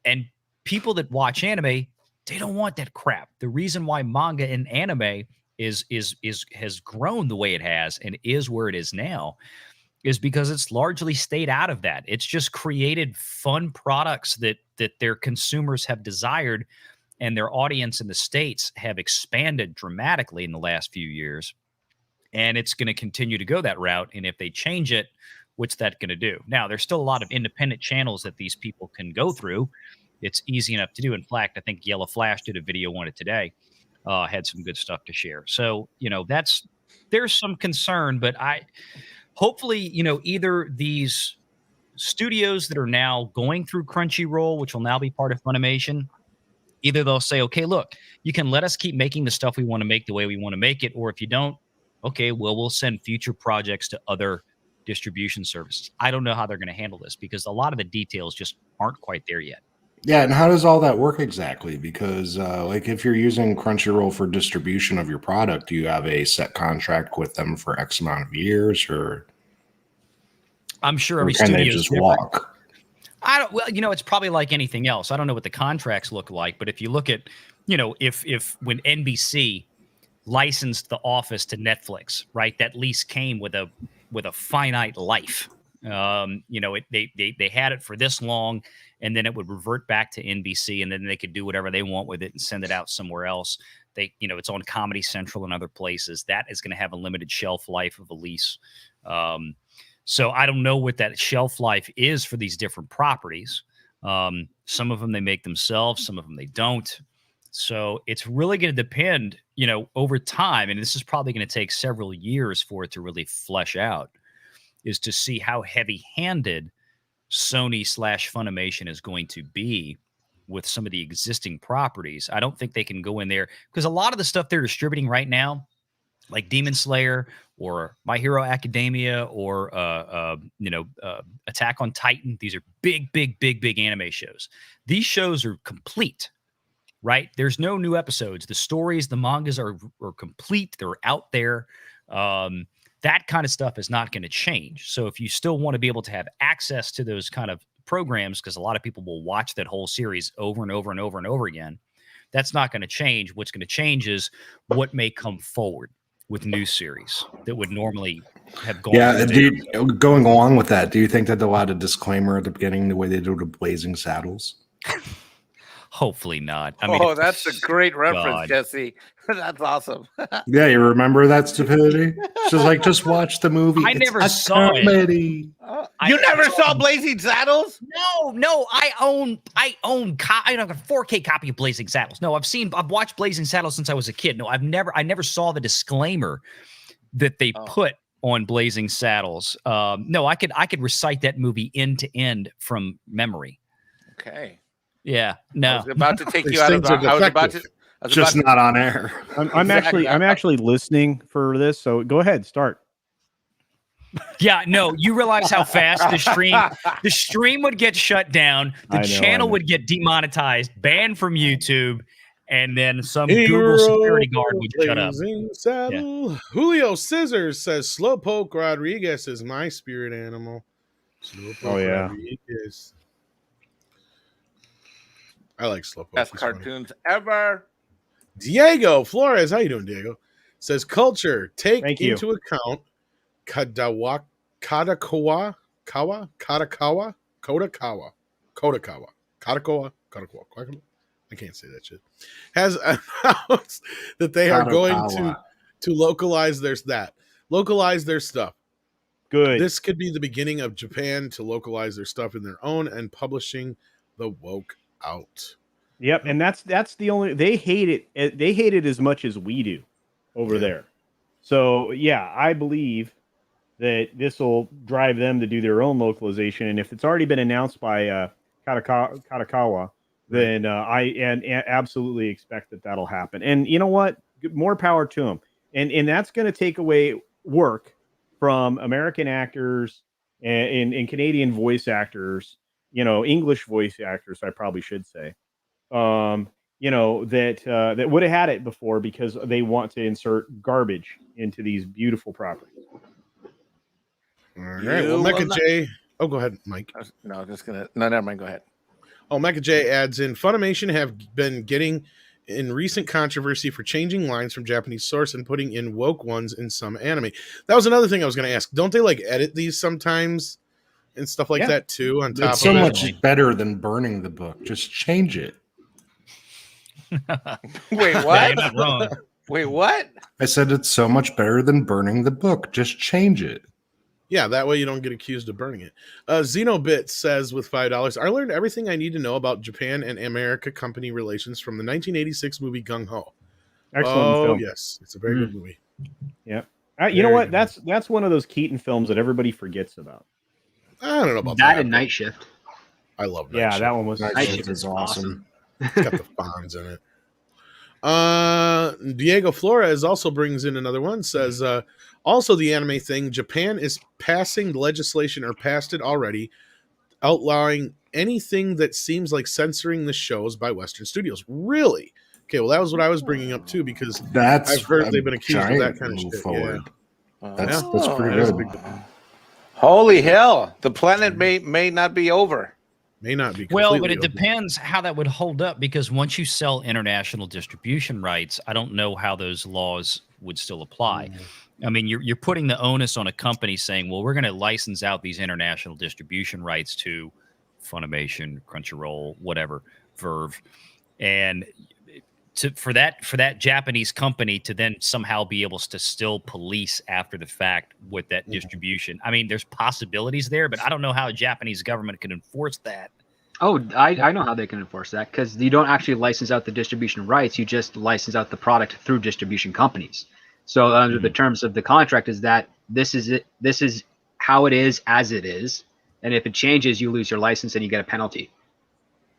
And people that watch anime, they don't want that crap. The reason why manga and anime has grown the way it has and is where it is now is because it's largely stayed out of that. It's just created fun products that their consumers have desired, and their audience in the States have expanded dramatically in the last few years. And it's going to continue to go that route. And if they change it, what's that going to do? Now, there's still a lot of independent channels that these people can go through. It's easy enough to do. In fact, I think Yellow Flash did a video on it today, had some good stuff to share. So, there's some concern, but hopefully, either these studios that are now going through Crunchyroll, which will now be part of Funimation, either they'll say, okay, look, you can let us keep making the stuff we want to make the way we want to make it. Or if you don't, okay, well, we'll send future projects to other distribution services. I don't know how they're going to handle this because a lot of the details just aren't quite there yet. Yeah, and how does all that work exactly? Because if you're using Crunchyroll for distribution of your product, do you have a set contract with them for X amount of years, or I'm sure every can they studio just walk? It's probably like anything else. I don't know what the contracts look like, but if you look at, if when NBC licensed The Office to Netflix, right, that lease came with a finite life. They had it for this long, and then it would revert back to NBC, and then they could do whatever they want with it and send it out somewhere else. It's on Comedy Central and other places. That is going to have a limited shelf life of a lease. So I don't know what that shelf life is for these different properties. Some of them they make themselves, some of them they don't. So it's really going to depend, over time, and this is probably going to take several years for it to really flesh out, is to see how heavy-handed Sony/Funimation is going to be with some of the existing properties. I don't think they can go in there because a lot of the stuff they're distributing right now, like Demon Slayer or My Hero Academia or Attack on Titan, these are big anime shows. These shows are complete, right? There's no new episodes. The stories, the mangas are complete. They're out there. That kind of stuff is not going to change. So if you still want to be able to have access to those kind of programs, because a lot of people will watch that whole series over and over and over and over again, That's not going to change. What's going to change is what may come forward with new series that would normally have gone. Yeah, going along with that, do you think that they'll add a disclaimer at the beginning the way they do to Blazing Saddles? Hopefully not. I mean, that's a great reference, God. Jesse. That's awesome. Yeah, you remember that stupidity? She's like, just watch the movie. I never saw it. comedy. You never saw Blazing Saddles? No. I own a 4K copy of Blazing Saddles. No, I've watched Blazing Saddles since I was a kid. No, I never saw the disclaimer that they put on Blazing Saddles. No, I could recite that movie end to end from memory. Okay. Yeah, no. I was about to take These you out of things the. are I was about to. defective. I was Just about not on air. I'm actually listening for this. So go ahead, start. Yeah, no, you realize how fast the stream would get shut down, the channel would get demonetized, banned from YouTube, and then some Google security guard would shut up. Saddle. Yeah. Julio Scissors says Slowpoke Rodriguez is my spirit animal. Slowpoke Rodriguez. I like Slowpoke. Best cartoons ever. Diego Flores, how you doing, Diego? Says culture. Take into account Kodakawa. I can't say that shit. Has announced that they are going to localize their stuff. Good. This could be the beginning of Japan to localize their stuff in their own and publishing the woke out. Yep, and that's the only they hate it. They hate it as much as we do over there. So yeah, I believe that this will drive them to do their own localization. And if it's already been announced by Kodakawa, then I absolutely expect that that'll happen. And you know what? More power to them. And that's going to take away work from American actors and Canadian voice actors. English voice actors, I probably should say. That would have had it before because they want to insert garbage into these beautiful properties. All right. Well, Mecha J. Oh, go ahead, Mike. No, never mind. Go ahead. Oh, Mecha J adds in Funimation have been getting in recent controversy for changing lines from Japanese source and putting in woke ones in some anime. That was another thing I was going to ask. Don't they edit these sometimes and stuff like that too? On top, it's so much better than burning the book. Just change it. Wait, what? Yeah, you're not wrong. Wait, what? I said it's so much better than burning the book. Just change it. Yeah, that way you don't get accused of burning it. Xenobit says with $5, I learned everything I need to know about Japan and America company relations from the 1986 movie Gung Ho. Excellent film. Yes, it's a very good movie. Yeah, you know what? That's one of those Keaton films that everybody forgets about. I don't know about that. And Night Shift. I love Night Shift. That one was Night Shift is awesome. It's got the Fonz in it. Diego Flores also brings in another one. Says also the anime thing. Japan is passing legislation or passed it already, outlawing anything that seems like censoring the shows by Western studios. Really? Okay. Well, that was what I was bringing up too because I've heard they've been accused of that kind of shit. Forward. Yeah. That's pretty good. Holy hell! The planet may not be over. May not be. Well, but it depends how that would hold up because once you sell international distribution rights, I don't know how those laws would still apply. I mean, you're putting the onus on a company saying, well, we're going to license out these international distribution rights to Funimation, Crunchyroll, whatever, Verve. And for that Japanese company to then somehow be able to still police after the fact with that distribution. I mean, there's possibilities there, but I don't know how a Japanese government can enforce that. Oh, I know how they can enforce that because you don't actually license out the distribution rights. You just license out the product through distribution companies. So under the terms of the contract is that this is it. This is how it is as it is. And if it changes, you lose your license and you get a penalty.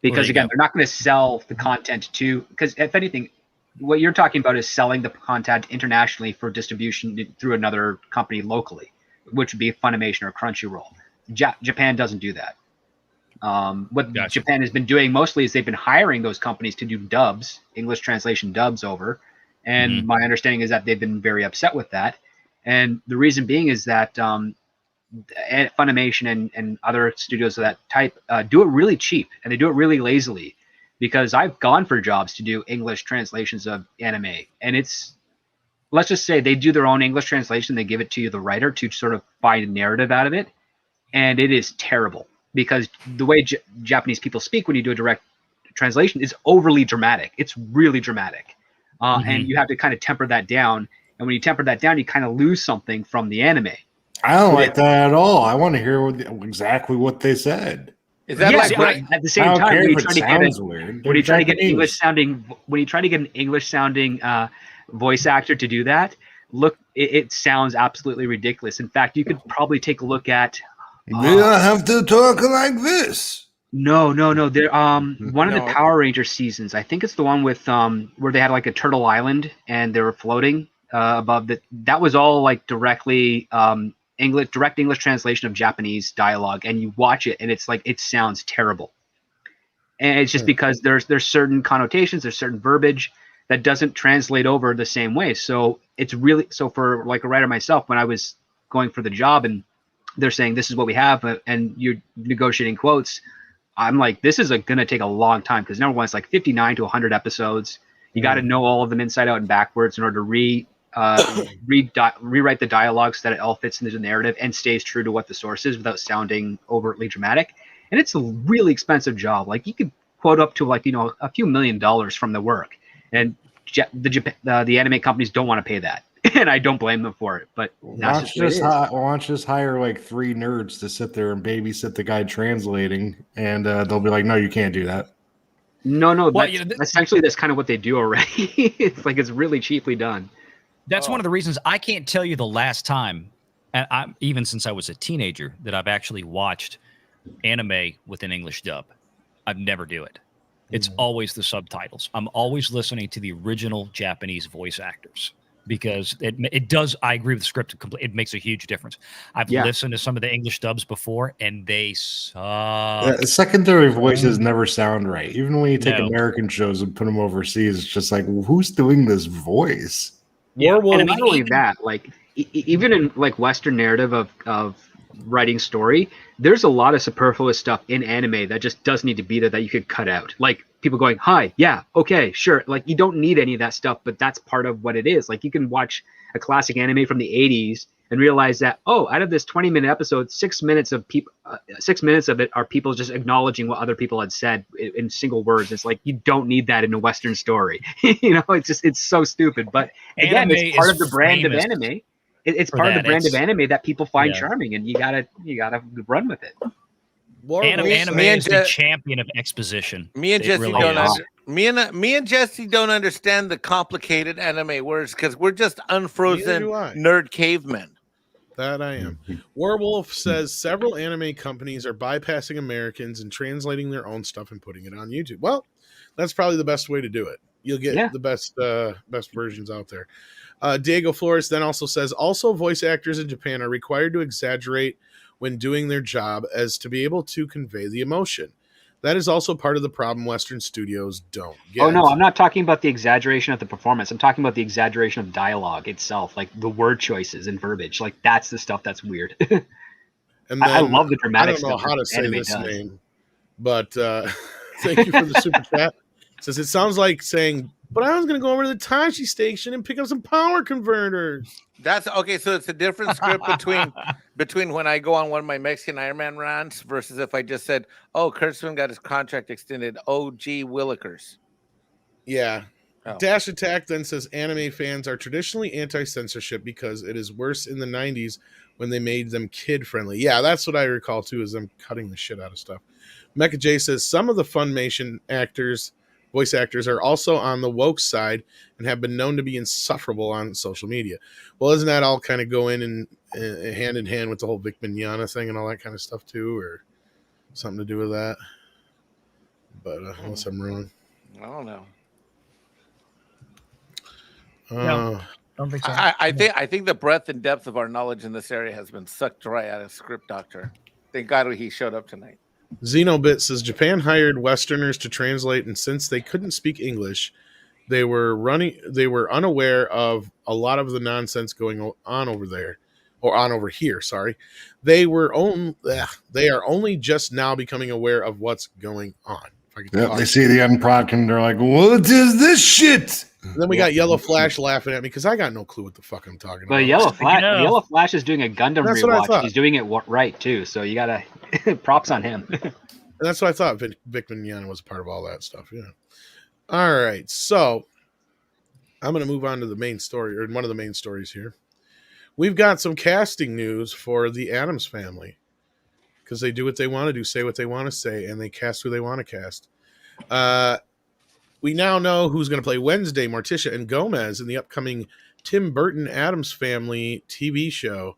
Because again, they're not going to sell the content because if anything, what you're talking about is selling the content internationally for distribution through another company locally, which would be Funimation or Crunchyroll. Japan doesn't do that. What Japan has been doing mostly is they've been hiring those companies to do dubs, English translation dubs over. And my understanding is that they've been very upset with that. And the reason being is that Funimation and other studios of that type do it really cheap and they do it really lazily. because I've gone for jobs to do English translations of anime, and let's just say they do their own English translation. They give it to you, the writer, to sort of find a narrative out of it. And it is terrible because the way Japanese people speak when you do a direct translation is overly dramatic. It's really dramatic. And you have to kind of temper that down. And when you temper that down, you kind of lose something from the anime. I don't like that at all. I want to hear exactly what they said. Is that like at the same time when you try to get an English sounding voice actor to do that, look, it sounds absolutely ridiculous. In fact, you could probably take a look at. We don't have to talk like this. No. They're one of the Power Ranger seasons. I think it's the one with where they had like a turtle island and they were floating above the. That was all like directly direct English translation of Japanese dialogue, and you watch it and it's like it sounds terrible. And it's just because there's certain connotations, there's certain verbiage that doesn't translate over the same way. So it's really for like a writer myself, when I was going for the job and they're saying this is what we have, and you're negotiating quotes, I'm like, this is going to take a long time because number one, it's like 59 to 100 episodes. You got to know all of them inside out and backwards in order to rewrite the dialogue so that it all fits into the narrative and stays true to what the source is without sounding overtly dramatic. And it's a really expensive job. Like you could quote up to like, a few $1 million from the work, and the anime companies don't want to pay that. And I don't blame them for it, but why don't you just hire like 3 nerds to sit there and babysit the guy translating, and they'll be like, no, you can't do that. No. Well, essentially, that's kind of what they do already. It's like it's really cheaply done. That's one of the reasons I can't tell you the last time, and even since I was a teenager, that I've actually watched anime with an English dub. I'd never do it. It's always the subtitles. I'm always listening to the original Japanese voice actors. Because it does, I agree with the script. It makes a huge difference. I've listened to some of the English dubs before, and they suck. Secondary voices never sound right. Even when you take American shows and put them overseas, it's just like, who's doing this voice? Yeah, and not only that, like even in like Western narrative of writing story, there's a lot of superfluous stuff in anime that just does need to be there that you could cut out. Like people going, hi, yeah, okay, sure. Like you don't need any of that stuff, but that's part of what it is. Like you can watch a classic anime from the 80s and realize that, out of this 20-minute episode, 6 minutes of it are people just acknowledging what other people had said in single words. It's like, you don't need that in a Western story. It's so stupid. But again, it's part of the brand of anime. It's part of the brand of anime that people find charming, and you gotta run with it. Anime is the champion of exposition. Me and Jesse don't understand the complicated anime words because we're just unfrozen nerd cavemen. That I am. Warwolf says several anime companies are bypassing Americans and translating their own stuff and putting it on YouTube. Well, that's probably the best way to do it. You'll get the best versions out there. Diego Flores then also says, also voice actors in Japan are required to exaggerate when doing their job as to be able to convey the emotion. That is also part of the problem Western studios don't get. Oh, no, I'm not talking about the exaggeration of the performance. I'm talking about the exaggeration of dialogue itself, like the word choices and verbiage. Like, that's the stuff that's weird. And then, I love the dramatic stuff. I don't know how to say this name, but thank you for the super chat. It says, it sounds like saying, but I was going to go over to the Tashi station and pick up some power converters. That's okay. So it's a different script between when I go on one of my Mexican Iron Man rants versus if I just said, "Oh, Kurtzman got his contract extended." O.G. Willikers. Yeah. Oh. Dash Attack then says anime fans are traditionally anti-censorship because it is worse in the 90s when they made them kid-friendly. Yeah, that's what I recall too, is them cutting the shit out of stuff. Mecha J says some of the Funimation voice actors are also on the woke side and have been known to be insufferable on social media. Well, doesn't that all kind of go in hand in hand with the whole Vic Mignogna thing and all that kind of stuff too, or something to do with that? But unless I'm wrong, I don't know. No, don't think so. I think the breadth and depth of our knowledge in this area has been sucked dry out of Script Doctor. Thank God he showed up tonight. Xenobit says Japan hired Westerners to translate, and since they couldn't speak English, they were unaware of a lot of the nonsense going on over there, or on over here. Sorry, they are only just now becoming aware of what's going on. They see the end product and they're like, "What is this shit?" And then we got Yellow Flash laughing at me because I got no clue what the fuck I'm talking But about. Yellow Flash is doing a Gundam That's what I rewatch. thought. He's doing it right too. So you gotta props on him. And that's what I thought. Vic Mignogna was a part of all that stuff. Yeah. All right. So I'm going to move on to the main story, or one of the main stories here. We've got some casting news for the Addams Family because they do what they want to do, say what they want to say, and they cast who they want to cast. We now know who's going to play Wednesday, Morticia, and Gomez in the upcoming Tim Burton Addams Family TV show.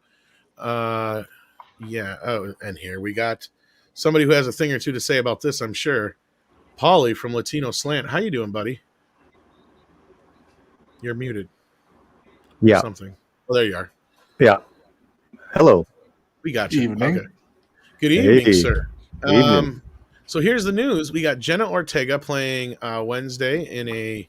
Yeah. Oh, and here we got somebody who has a thing or two to say about this, I'm sure. Paulie from Latino Slant. How you doing, buddy? You're muted. Yeah. Something. Oh, there you are. Yeah. Hello. We got you. Evening. Okay. Good evening, Hey. sir. Evening. So here's the news. We got Jenna Ortega playing Wednesday in a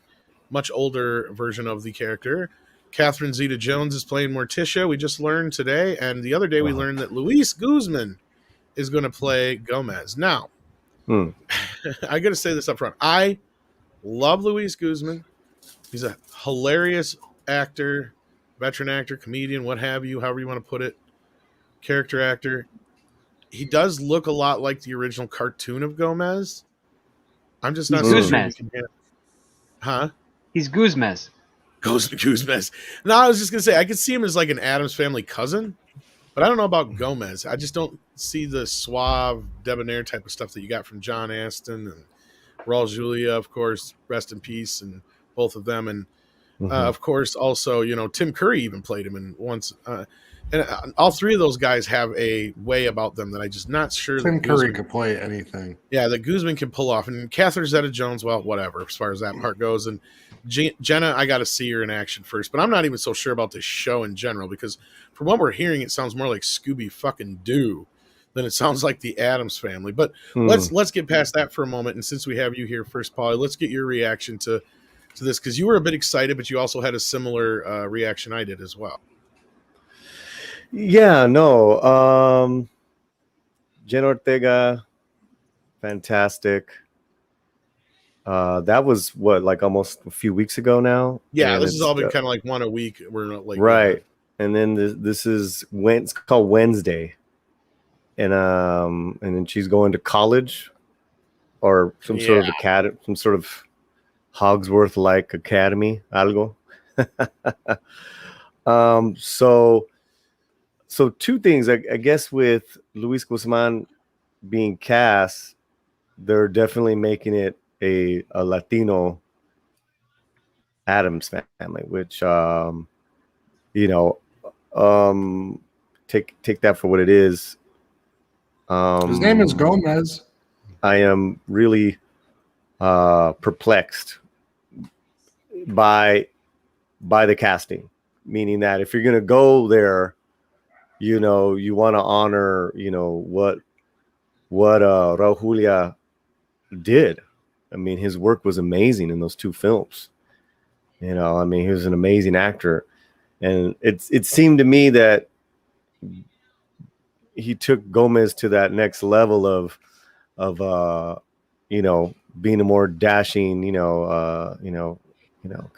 much older version of the character. Catherine Zeta-Jones is playing Morticia. We just learned today. And the other day we learned that Luis Guzman is going to play Gomez. Now, I got to say this up front. I love Luis Guzman. He's a hilarious actor, veteran actor, comedian, what have you, however you want to put it, character actor. He does look a lot like the original cartoon of Gomez. I'm just not so sure. Huh? He's Guzmez. Guzmez. No, I was just going to say, I could see him as like an Addams Family cousin, but I don't know about Gomez. I just don't see the suave, debonair type of stuff that you got from John Astin and Raul Julia, of course, rest in peace, and both of them. And of course, also, Tim Curry even played him in once. And all three of those guys have a way about them that I just not sure. Tim Curry could play anything. Yeah, that Guzman can pull off. And Catherine Zeta-Jones, well, whatever, as far as that part goes. And Jenna, I got to see her in action first. But I'm not even so sure about this show in general, because from what we're hearing, it sounds more like Scooby fucking Doo than it sounds like the Addams Family. But let's get past that for a moment. And since we have you here first, Paulie, let's get your reaction to this, because you were a bit excited, but you also had a similar reaction I did as well. Yeah, no. Jen Ortega, fantastic. That was like almost a few weeks ago now. Yeah, and this has all been kind of like one a week. We're not like right. And then this is it's called Wednesday, and then she's going to college, or some sort of academy, some sort of Hogsworth like academy, algo. So two things, I guess, with Luis Guzman being cast, they're definitely making it a Latino Addams Family, which take that for what it is. His name is Gomez. I am really perplexed by the casting, meaning that if you're gonna go there, you want to honor what Raul Julia did. I mean, his work was amazing in those two films. He was an amazing actor, and it seemed to me that he took Gomez to that next level of being a more dashing, kind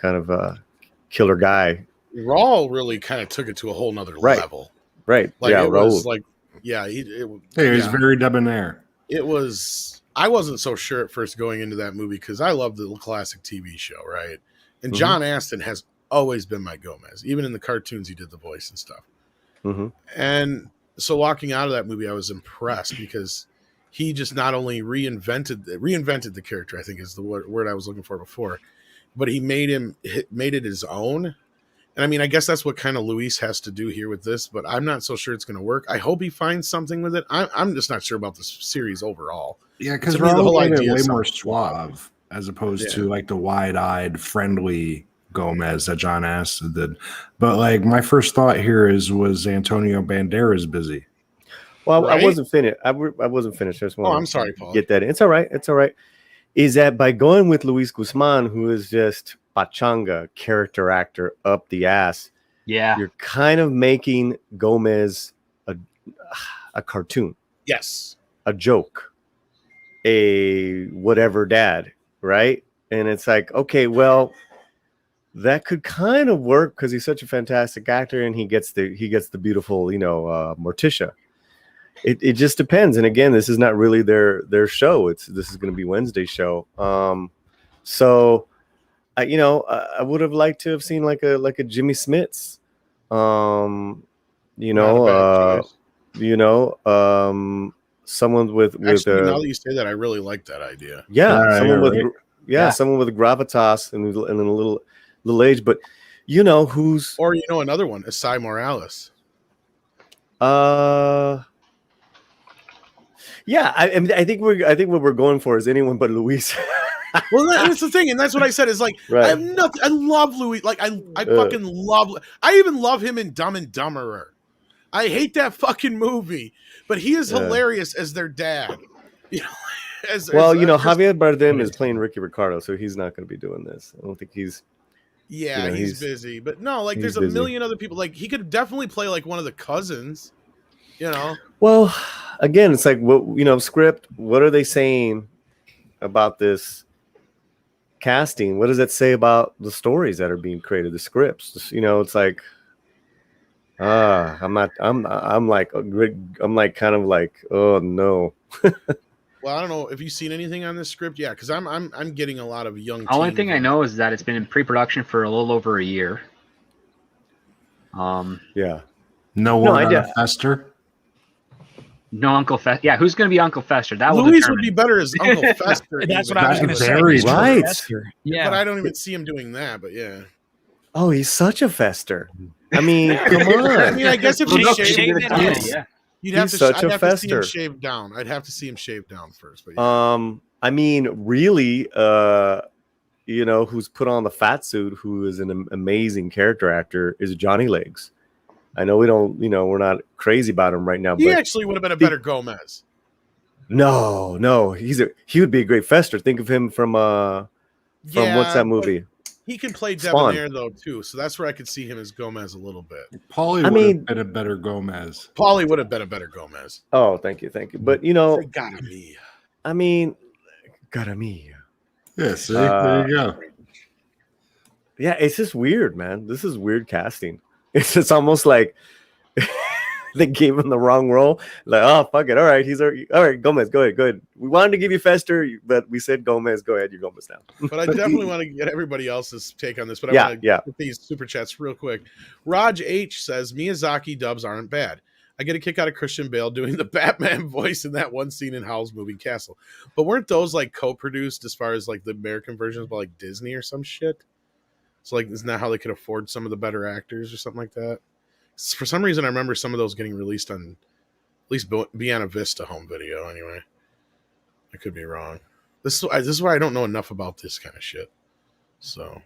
of a killer guy. Raul really kind of took it to a whole nother level. Right. Like yeah, it Raul. was like, yeah, he was very debonair. It was. I wasn't so sure at first going into that movie because I love the classic TV show, right? And John Astin has always been my Gomez, even in the cartoons he did the voice and stuff. And so walking out of that movie, I was impressed because he just not only reinvented the character, I think is the word I was looking for before, but he made it his own. And I mean, I guess that's what kind of Luis has to do here with this, but I'm not so sure it's going to work. I hope he finds something with it. I'm just not sure about this series overall. Yeah, because the whole idea way more suave as opposed to like the wide-eyed, friendly Gomez that John Astin did. But like my first thought here was Antonio Banderas busy? Well, right? I wasn't finished. I wasn't finished. I just I'm sorry, Paul. Get that in. It's all right. It's all right. Is that by going with Luis Guzman, who is just pachanga character actor up the ass? Yeah, you're kind of making Gomez a cartoon. Yes, a joke. a whatever dad, right? And it's like, okay, well, that could kind of work because he's such a fantastic actor, and he gets the beautiful, Morticia. It just depends. And again, this is not really their show. This is going to be Wednesday's show. So I would have liked to have seen like a Jimmy Smits, someone with Actually, now that you say that, I really like that idea. Someone with gravitas and a little age, but who's, or another one, Asai Morales. Yeah, I think what we're going for is anyone but Luis. Well, that's the thing, and that's what I said. Is like, right. I have nothing. I love Louis. Like, I fucking love. I even love him in Dumb and Dumberer. I hate that fucking movie, but he is hilarious as their dad. Javier Bardem is playing Ricky Ricardo, so he's not going to be doing this. I don't think he's. Yeah, he's busy, but no, like there's a million other people. Like he could definitely play like one of the cousins. Well, again, it's like what script. What are they saying about this casting? What does that say about the stories that are being created, the scripts? It's like, I'm like kind of like, oh no. Well, I don't know if you've seen anything on this script. Yeah, because I'm getting a lot of young. The only thing I know is that it's been in pre-production for a little over a year. Yeah. No idea. Fester. No Uncle Fester. Yeah, who's going to be Uncle Fester? That Luis would be better as Uncle Fester. That's what I was going to say. Right. Yeah, but I don't even see him doing that. But yeah. Oh, he's such a Fester. I mean, come on. I mean, I guess if you shave it down, you'd have to. I'd have to see him shaved down. I'd have to see him shaved down first. But yeah. I mean, really, who's put on the fat suit, who is an amazing character actor, is Johnny Legs. I know we don't, we're not crazy about him right now. He actually would have been a better Gomez. No, he would be a great Fester. Think of him from what's that movie? He can play Debonair though too, so that's where I could see him as Gomez a little bit. Paulie would have been a better Gomez. Paulie would have been a better Gomez. Oh, thank you. But Gotta me. I mean, gotta me. Yeah, see, there you go. Yeah, it's just weird, man. This is weird casting. It's almost like they gave him the wrong role. Like, oh, fuck it. All right, all right, Gomez, go ahead. We wanted to give you Fester, but we said Gomez. Go ahead, you're Gomez now. But I definitely want to get everybody else's take on this. But I want to get these super chats real quick. Raj H says, Miyazaki dubs aren't bad. I get a kick out of Christian Bale doing the Batman voice in that one scene in Howl's Moving Castle. But weren't those like co-produced as far as like the American versions by like Disney or some shit? So like, isn't that how they could afford some of the better actors or something like that? For some reason, I remember some of those getting released on at least Buena Vista home video. Anyway, I could be wrong. This is why I don't know enough about this kind of shit. So,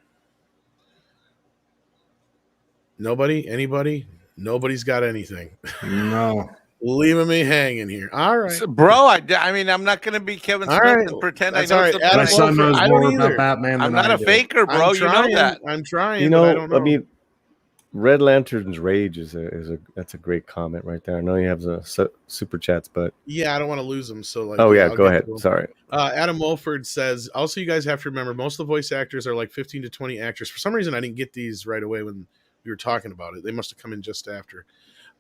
anybody, nobody's got anything. No. Leaving me hanging here. All right, bro. I mean, I'm not going to be Kevin Smith and pretend I know something. My son knows more about Batman than I'm not a faker, bro. You know that. I'm trying. But I don't know. I mean, Red Lantern's Rage that's a great comment right there. I know you have the super chats, but yeah, I don't want to lose them. So like, go ahead. Sorry. Adam Wolford says, also, you guys have to remember most of the voice actors are like 15 to 20 actors. For some reason, I didn't get these right away when we were talking about it. They must have come in just after.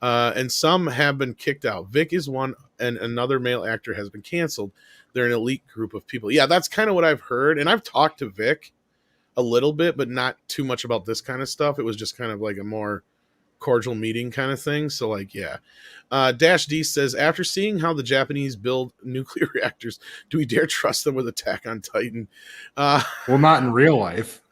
And some have been kicked out. Vic is one, and another male actor has been canceled. They're an elite group of people. Yeah, that's kind of what I've heard. And I've talked to Vic a little bit, but not too much about this kind of stuff. It was just kind of like a more cordial meeting kind of thing. So like, yeah. Dash D says, after seeing how the Japanese build nuclear reactors, do we dare trust them with Attack on Titan? Well, not in real life.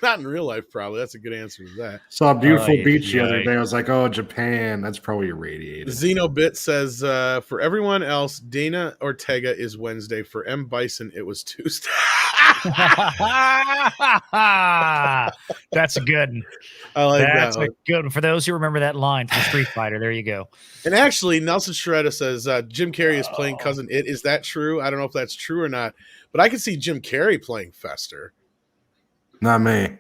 Not in real life, probably. That's a good answer to that. Saw a beautiful beach the other day. I was like, oh, Japan, that's probably irradiated. Xenobit says, for everyone else, Dana Ortega is Wednesday. For M. Bison, it was Tuesday. That's a good one. I like That's that. a good one. For those who remember that line from Street Fighter, there you go. And actually, Nelson Shredder says Jim Carrey is playing Cousin It. Is that true? I don't know if that's true or not, but I could see Jim Carrey playing Fester. Not me.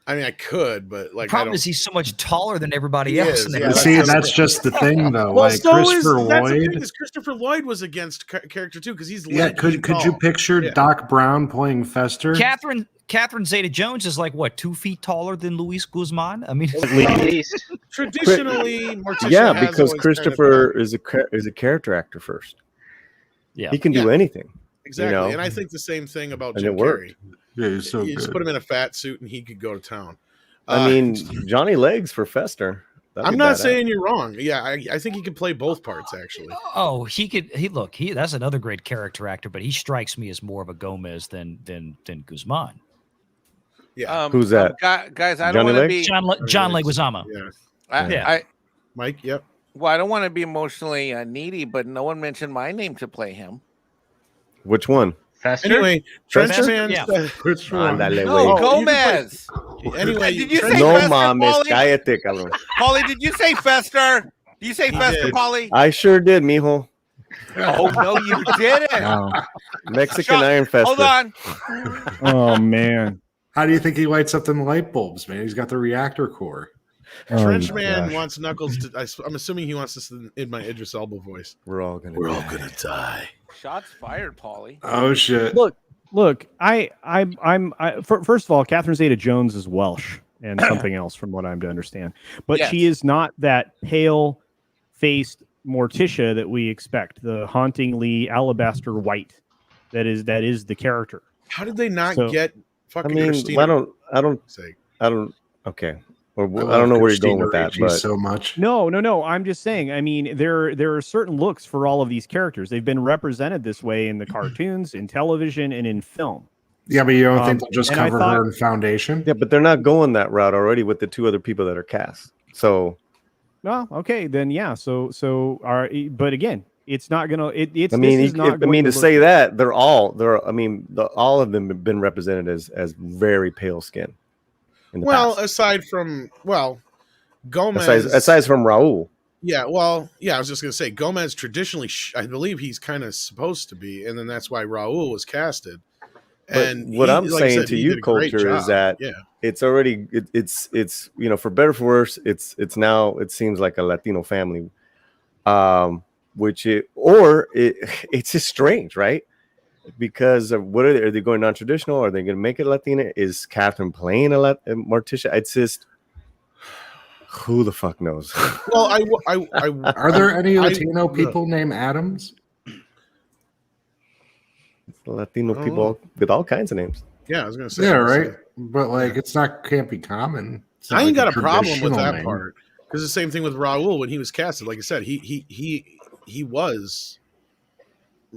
I mean, I could, but like, The problem is he's so much taller than everybody He else. is, in that yeah, movie. See, that's just the thing, though. well, like so Christopher that's the Lloyd. thing is Christopher Lloyd was against character too because he's Yeah, could you picture Doc Brown playing Fester? Catherine Zeta-Jones is like what, 2 feet taller than Luis Guzman? I mean, At least. traditionally, Morticia Yeah, has because always Christopher kind of is a character actor first. yeah, He can do anything. exactly, you know? and I think the same thing about And Jim it worked. Carrey. Yeah, he's so You just good. put him in a fat suit and he could go to town. I mean, Johnny Legs for Fester. That'd I'm be not badass. saying you're wrong. Yeah, I think he could play both parts actually. oh, he could. That's another great character actor, but he strikes me as more of a Gomez than Guzman. Yeah, Who's that? Guys, I Johnny don't want to Legs? be. John Leguizamo. Yeah, I, Mike. Yep. well, I don't want to be emotionally needy, but no one mentioned my name to play him. Which one? Fester? Anyway, Fester? Trenchman. Yeah. Ándale, No, güey. Gomez. Anyway, Did you say No Fester, mames, Paulie? cállate, cabrón. Paulie, did you say Fester? Did you say He Fester, did. Paulie? I sure did, mijo. Oh no, you didn't. Wow. Mexican Shut- Iron Fester. Hold on. Oh man. How do you think he lights up them light bulbs, man? He's got the reactor core. Oh, Trenchman gosh. wants Knuckles to. I'm assuming he wants this in my Idris Elba voice. We're all gonna die. Shots fired, Paulie. Oh shit! Look. First of all, Catherine Zeta-Jones is Welsh and something else, from what I'm to understand. But Yes. she is not that pale-faced Morticia that we expect. The hauntingly alabaster white that is the character. How did they not So- get I fucking mean, Christina? I don't. Sake? Okay. Or, I don't know where you're going with that, but so much. No. I'm just saying. I mean, there are certain looks for all of these characters. They've been represented this way in the cartoons, in television, and in film. Yeah, but you don't think they'll just and I cover thought- her in foundation? yeah, but they're not going that route already with the 2 other people that are cast. So Well, okay, then yeah. But again, it's not gonna. It's. I mean, this is not going to look- say that all all of them have been represented as very pale skin. In the Well, past. aside from Gomez. aside from Raul. Yeah, well, yeah, I was just gonna say Gomez traditionally, I believe he's kind of supposed to be, and then that's why Raul was casted. But And what I'm like I saying said, to he you, did a great culture, is job. that yeah, it's already it's for better or for worse, it's now it seems like a Latino family, it's just strange, right? Because of what are they going non-traditional? Are they going to make it Latina? Is Catherine playing a Morticia? It's just who the fuck knows. well, Are there any I- Latino people named Addams? Latino people with all kinds of names. yeah, I was gonna say, Yeah, right. But like, can't be common. It's not I ain't like got a problem with traditional that name. part because the same thing with Raul when he was casted. Like I said, he was,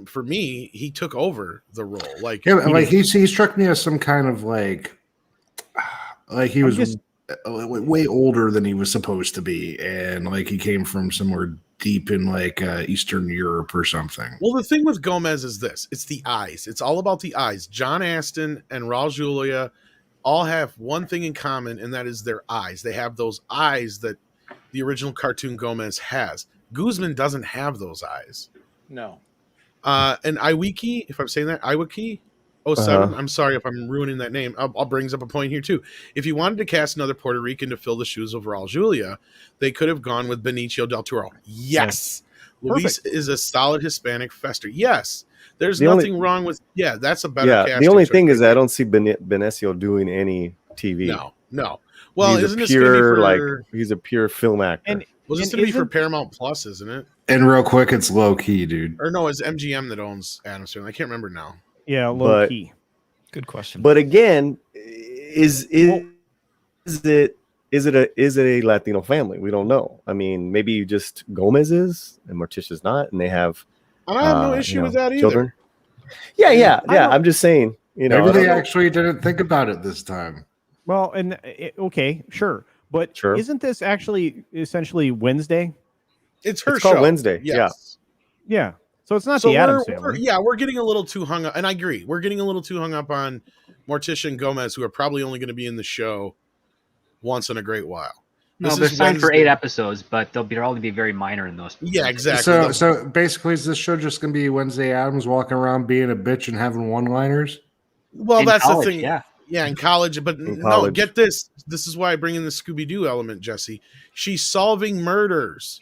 for me, he took over the role. Like Yeah, but, like he struck me as some kind of like he was way older than he was supposed to be, and like he came from somewhere deep in like Eastern Europe or something. Well, the thing with Gomez is this: it's the eyes. It's all about the eyes. John Aston and Raul Julia all have one thing in common, and that is their eyes. They have those eyes that the original cartoon Gomez has. Guzman doesn't have those eyes. No. And Iwiki, if I'm saying that, Iwiki 07, I'm sorry if I'm ruining that name. I'll brings up a point here too. If you wanted to cast another Puerto Rican to fill the shoes of Raul Julia, they could have gone with Benicio del Toro. Yes. Luis is a solid Hispanic Fester. Yes. There's nothing wrong with that's a better casting. The only choice. thing is I don't see Benicio doing any TV. No. Well, he's isn't a this gonna be pure for, he's a pure film actor. And was this and going to be for isn't- Paramount Plus, isn't it? And real quick, it's low key, dude. Or no, it's MGM that owns Addams Family. I can't remember now. Yeah, low But- key. Good question. But again, is it a Latino family? We don't know. I mean, maybe just Gomez is and Morticia's not, and they have. And I have no issue with that either. Children. Yeah. I'm just saying. Maybe they actually didn't think about it this time. Well, and okay, sure, but Sure. isn't this actually essentially Wednesday? It's her It's called show. Wednesday, Yes. Yeah, so it's not So the Addams Family. we're getting a little too hung up, and I agree. We're getting a little too hung up on Morticia and Gomez, who are probably only going to be in the show once in a great while. No, This they're is signed for Wednesday. 8 episodes, but they'll probably be very minor in those. Yeah, exactly. So basically, is this show just going to be Wednesday Addams walking around being a bitch and having one-liners? Well, In that's college, the thing. yeah. Yeah, in college, but In no, college. get this. This is why I bring in the Scooby-Doo element, Jesse. She's solving murders.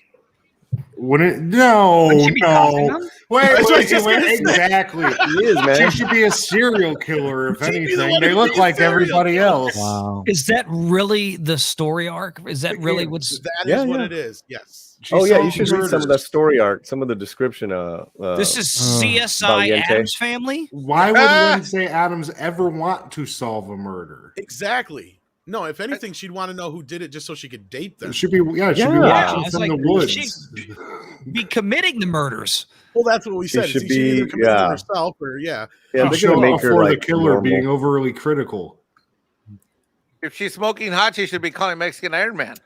Wouldn't she be solving them? Wait, That's what I was wait, just wait, gonna say. exactly. She is, man. She should be a serial killer, if She'd be the anything. one They who'd look be a like serial everybody killer. else. Wow. Is that really the story arc? Is that really what's? That is Yeah, what yeah. it is. Yes. She Oh yeah, you solves should read some of murders. that story arc, some of the description. This is CSI Valiente. Addams Family. Why would Wednesday Addams ever want to solve a murder? Exactly. No, if anything, she'd want to know who did it just so she could date them. It should be, yeah, it should be Yeah. I watching was from like, the woods. she- Be committing the murders. Well, that's what we She said. should She either be- committed yeah. herself or yeah. Yeah, I'm they're sure gonna make her before like the killer normal. being overly critical. If she's smoking hot, she should be calling Mexican Iron Man.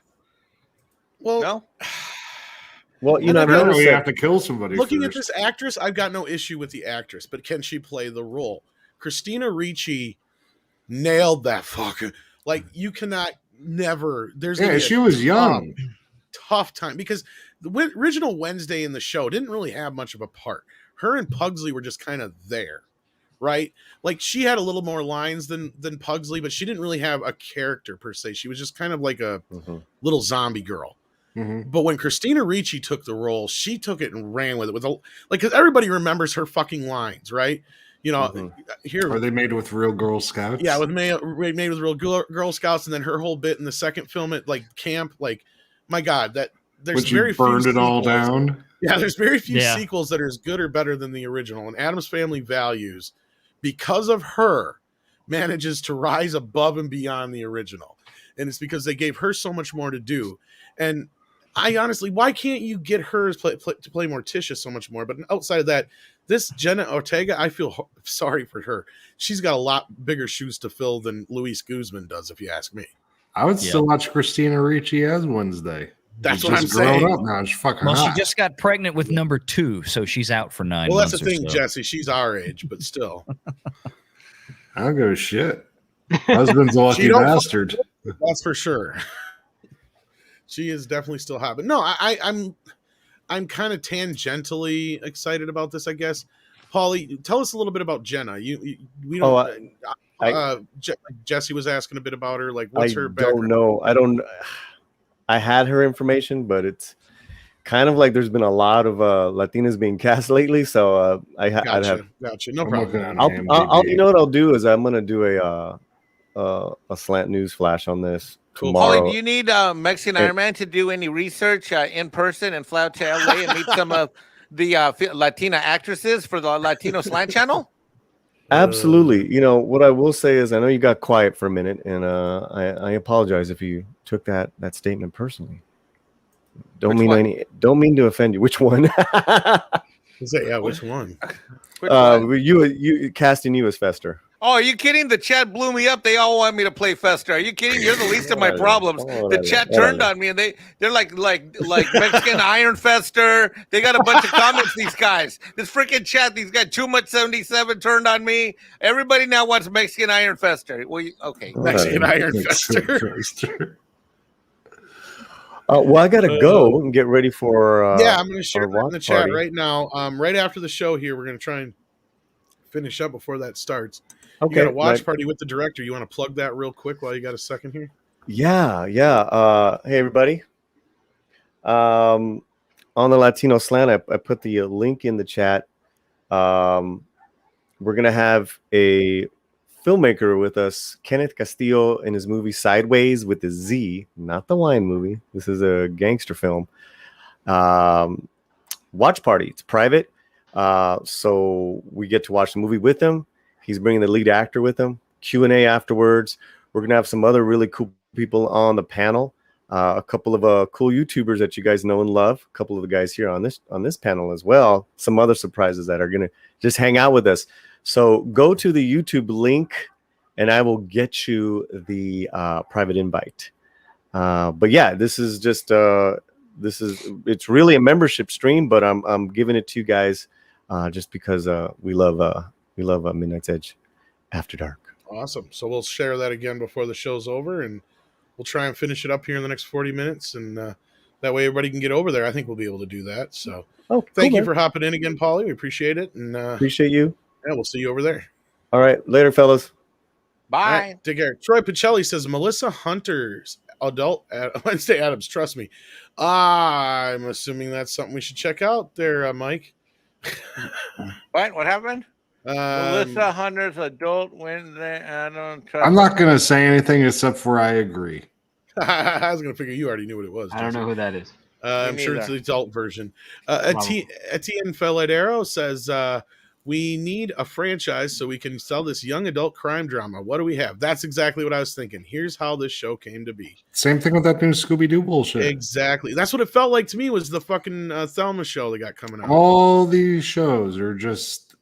Well, No, Well, you And know, I I've don't noticed You that have to kill somebody looking at first. this actress, I've got no issue with the actress, but can she play the role? Christina Ricci nailed that fucker. Like you cannot never. There's gonna Yeah, be a she was young. tough time because the original Wednesday in the show didn't really have much of a part. Her and Pugsley were just kind of there, right? Like she had a little more lines than Pugsley, but she didn't really have a character per se. She was just kind of like a little zombie girl. Mhm. But when Christina Ricci took the role, she took it and ran with it. Because everybody remembers her fucking lines, right? You know, here Are they made with real Girl Scouts? yeah, made with real Girl Scouts, and then her whole bit in the second film at like camp, like my God, that there's When she very burned few it all sequels. down. Yeah, there's very few Yeah. sequels that are as good or better than the original. And Addams Family Values, because of her, manages to rise above and beyond the original. And it's because they gave her so much more to do. And I honestly, why can't you get her to play Morticia so much more? But outside of that, this Jenna Ortega, I feel sorry for her. She's got a lot bigger shoes to fill than Luis Guzman does, if you ask me. I would still watch Christina Ricci as Wednesday. That's She's what I'm just grown saying. up now. She's fucking Well, she hot. just got pregnant with number 2, so she's out for 9 Well, months. that's the thing, or so. Jesse. She's our age, but still. I don't give a shit. Husband's a lucky She don't- bastard. That's for sure. She is definitely still hot. But no, I'm kind of tangentially excited about this, I guess. Paulie, tell us a little bit about Jenna. We don't. Jesse was asking a bit about her. Like, what's her background? don't know. I had her information, but it's kind of like there's been a lot of Latinas being cast lately. So I'd have. Gotcha. No I'm problem. looking at I'll IMDb. you know what I'll do is I'm gonna do a slant news flash on this Cool. tomorrow. Paulie, do you need Mexican Iron Man to do any research in person and fly out to LA and meet some of the Latina actresses for the Latino Slant Channel? Absolutely. You know what I will say is I know you got quiet for a minute, and I apologize if you took that statement personally. Don't mean to offend you. Which one? Yeah, which one? Which one? You casting you as Fester. Oh, are you kidding? The chat blew me up. They all want me to play Fester. Are you kidding? You're the least of my problems. The chat turned on me, and they're like Mexican Iron Fester. They got a bunch of comments. These guys, this freaking chat. These guys, too much 77 turned on me. Everybody now wants Mexican Iron Fester. Well, okay, Mexican Iron Fester. Well, I gotta go and get ready for. I'm going to share our that in watch the chat party. right now. Right after the show here, we're going to try and finish up before that starts. Okay, You got a watch like- party with the director. You want to plug that real quick while you got a second here? Yeah. Hey, everybody. On the Latino Slant, I put the link in the chat. We're gonna have a filmmaker with us, Kenneth Castillo, in his movie Sideways with the Z, not the wine movie. This is a gangster film. Watch party. It's private, so we get to watch the movie with him. He's bringing the lead actor with him. Q&A afterwards. We're gonna have some other really cool people on the panel. A couple of cool YouTubers that you guys know and love. A couple of the guys here on this panel as well. Some other surprises that are gonna just hang out with us. So go to the YouTube link, and I will get you the private invite. But yeah, this is just it's really a membership stream, but I'm giving it to you guys just because we love Midnight's Edge After Dark. Awesome. So we'll share that again before the show's over, and we'll try and finish it up here in the next 40 minutes, and that way everybody can get over there. I think we'll be able to do that. So thank you for hopping in again, Paulie. We appreciate it. And appreciate you. Yeah, we'll see you over there. All right. Later, fellas. Bye. All right, take care. Troy Pacelli says Melissa Hunter's adult Wednesday Addams. Trust me, I'm assuming that's something we should check out there, Mike. What happened? Melissa Hunter's adult Wednesday Addams. I'm not going to say anything except for I agree. I was going to figure you already knew what it was. I don't know who that is. I'm sure it's the adult version. Etienne Feladero says, we need a franchise so we can sell this young adult crime drama. What do we have? That's exactly what I was thinking. Here's how this show came to be. Same thing with that new Scooby-Doo bullshit. Exactly. That's what it felt like to me was the fucking Thelma show that got coming out. All these shows are just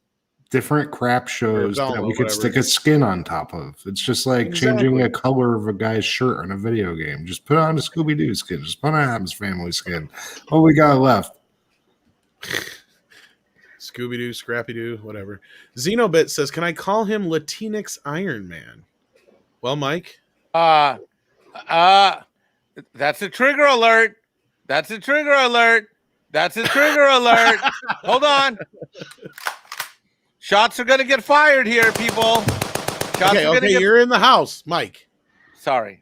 different crap shows that we could stick a skin on top of. It's just like changing a color of a guy's shirt in a video game. Just put on a Scooby-Doo skin. Just put on Addams Family skin. What we got left? Scooby-Doo, Scrappy-Doo, whatever. Xenobit says, can I call him Latinx Iron Man? Well, Mike? That's a trigger alert. That's a trigger alert. That's a trigger alert. Hold on. Shots are going to get fired here, people. Okay, you're in the house, Mike. Sorry.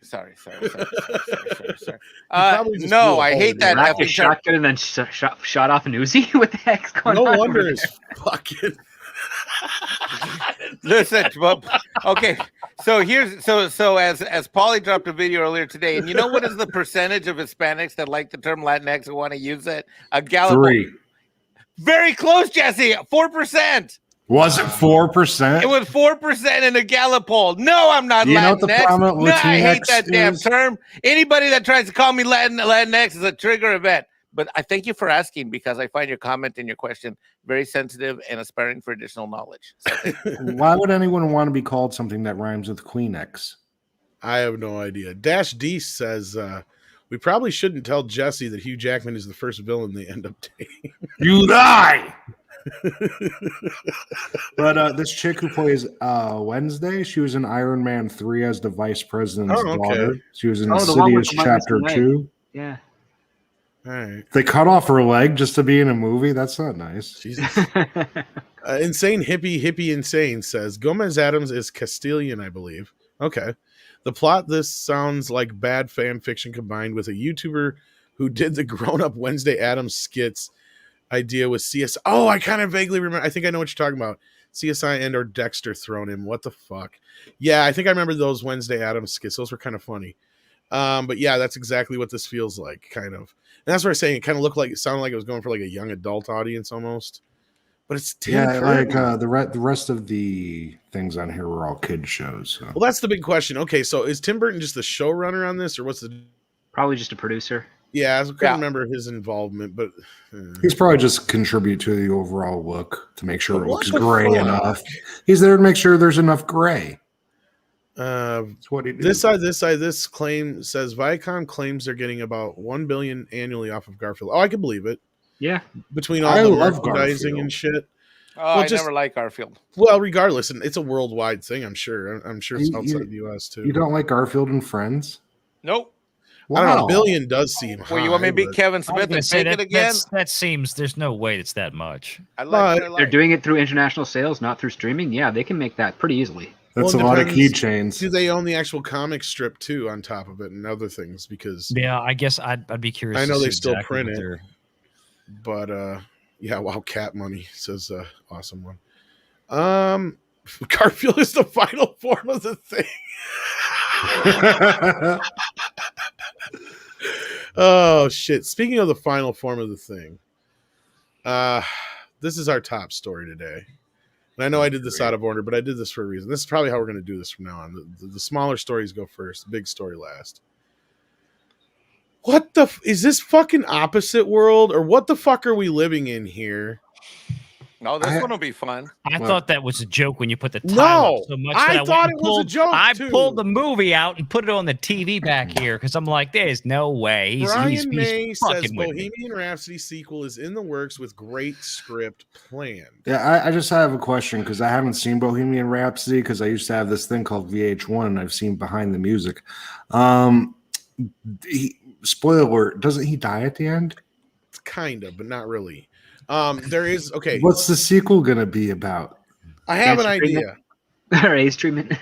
No, I hate that effing shotgun and then shot off an Uzi. What the heck's going on? No wonder it's fucking. Listen, okay. So as Paulie dropped a video earlier today, and you know what is the percentage of Hispanics that like the term Latinx and want to use it? A Gallup. 3. Very close, Jesse. 4%. Was it 4%? It was 4% in a Gallup poll. No, I'm not Latinx. No, I hate that damn term. Anybody that tries to call me Latinx is a trigger event. But I thank you for asking because I find your comment and your question very sensitive and aspiring for additional knowledge. So why would anyone want to be called something that rhymes with Kleenex? I have no idea. Dash D says, we probably shouldn't tell Jesse that Hugh Jackman is the first villain they end up taking. You lie! But this chick who plays Wednesday, she was in Iron Man 3 as the vice president's daughter. She was in Insidious Chapter 2. Yeah. All right. They cut off her leg just to be in a movie. That's not nice. Jesus. Insane hippie insane says Gomez Addams is Castilian, I believe. Okay. The plot, this sounds like bad fan fiction combined with a YouTuber who did the grown-up Wednesday Addams skits idea with CSI. Oh, I kind of vaguely remember. I think I know what you're talking about. CSI and or Dexter thrown in. What the fuck? Yeah, I think I remember those Wednesday Addams skits. Those were kind of funny. But yeah, that's exactly what this feels like, kind of. And that's what I'm saying. It kind of looked like, it sounded like it was going for like a young adult audience almost. But it's the rest of the things on here were all kids shows. So. Well, that's the big question. Okay, so is Tim Burton just the showrunner on this, or what's the? Probably just a producer. Yeah, I couldn't remember his involvement, but he's probably just contribute to the overall look to make sure it looks gray enough. He's there to make sure there's enough gray. That's what he did. This claim says Viacom claims they're getting about $1 billion annually off of Garfield. Oh, I can believe it. Yeah, between all the merchandising and shit. Oh, I never like Garfield. Well, regardless, and it's a worldwide thing. I'm sure. I'm sure it's outside the U.S. too. You don't like Garfield and Friends? Nope. Wow. I don't know. $1 billion does seem high. Well, you want me to beat Kevin Smith and take it again? That seems. There's no way it's that much. They're doing it through international sales, not through streaming. Yeah, they can make that pretty easily. That's a lot of keychains. Do they own the actual comic strip too on top of it and other things? Because I guess I'd be curious. I know they still print it, but yeah, wow, cat money says awesome one. Garfield is the final form of the thing. Oh shit! Speaking of the final form of the thing, this is our top story today. And I know I did this out of order, but I did this for a reason. This is probably how we're going to do this from now on. The smaller stories go first, the big story last. What the is this fucking opposite world, or what the fuck are we living in here? No, this one will be fun. I thought that was a joke when you put the title so much. I thought it was a joke. I pulled the movie out and put it on the TV back here because I'm like, there's no way. Brian May says Bohemian Rhapsody sequel is in the works with great script planned. Yeah, I just have a question because I haven't seen Bohemian Rhapsody because I used to have this thing called VH1 and I've seen Behind the Music. Spoiler alert, doesn't he die at the end? Kind of, but not really. There is okay. What's the sequel gonna be about? I have an idea. Race treatment.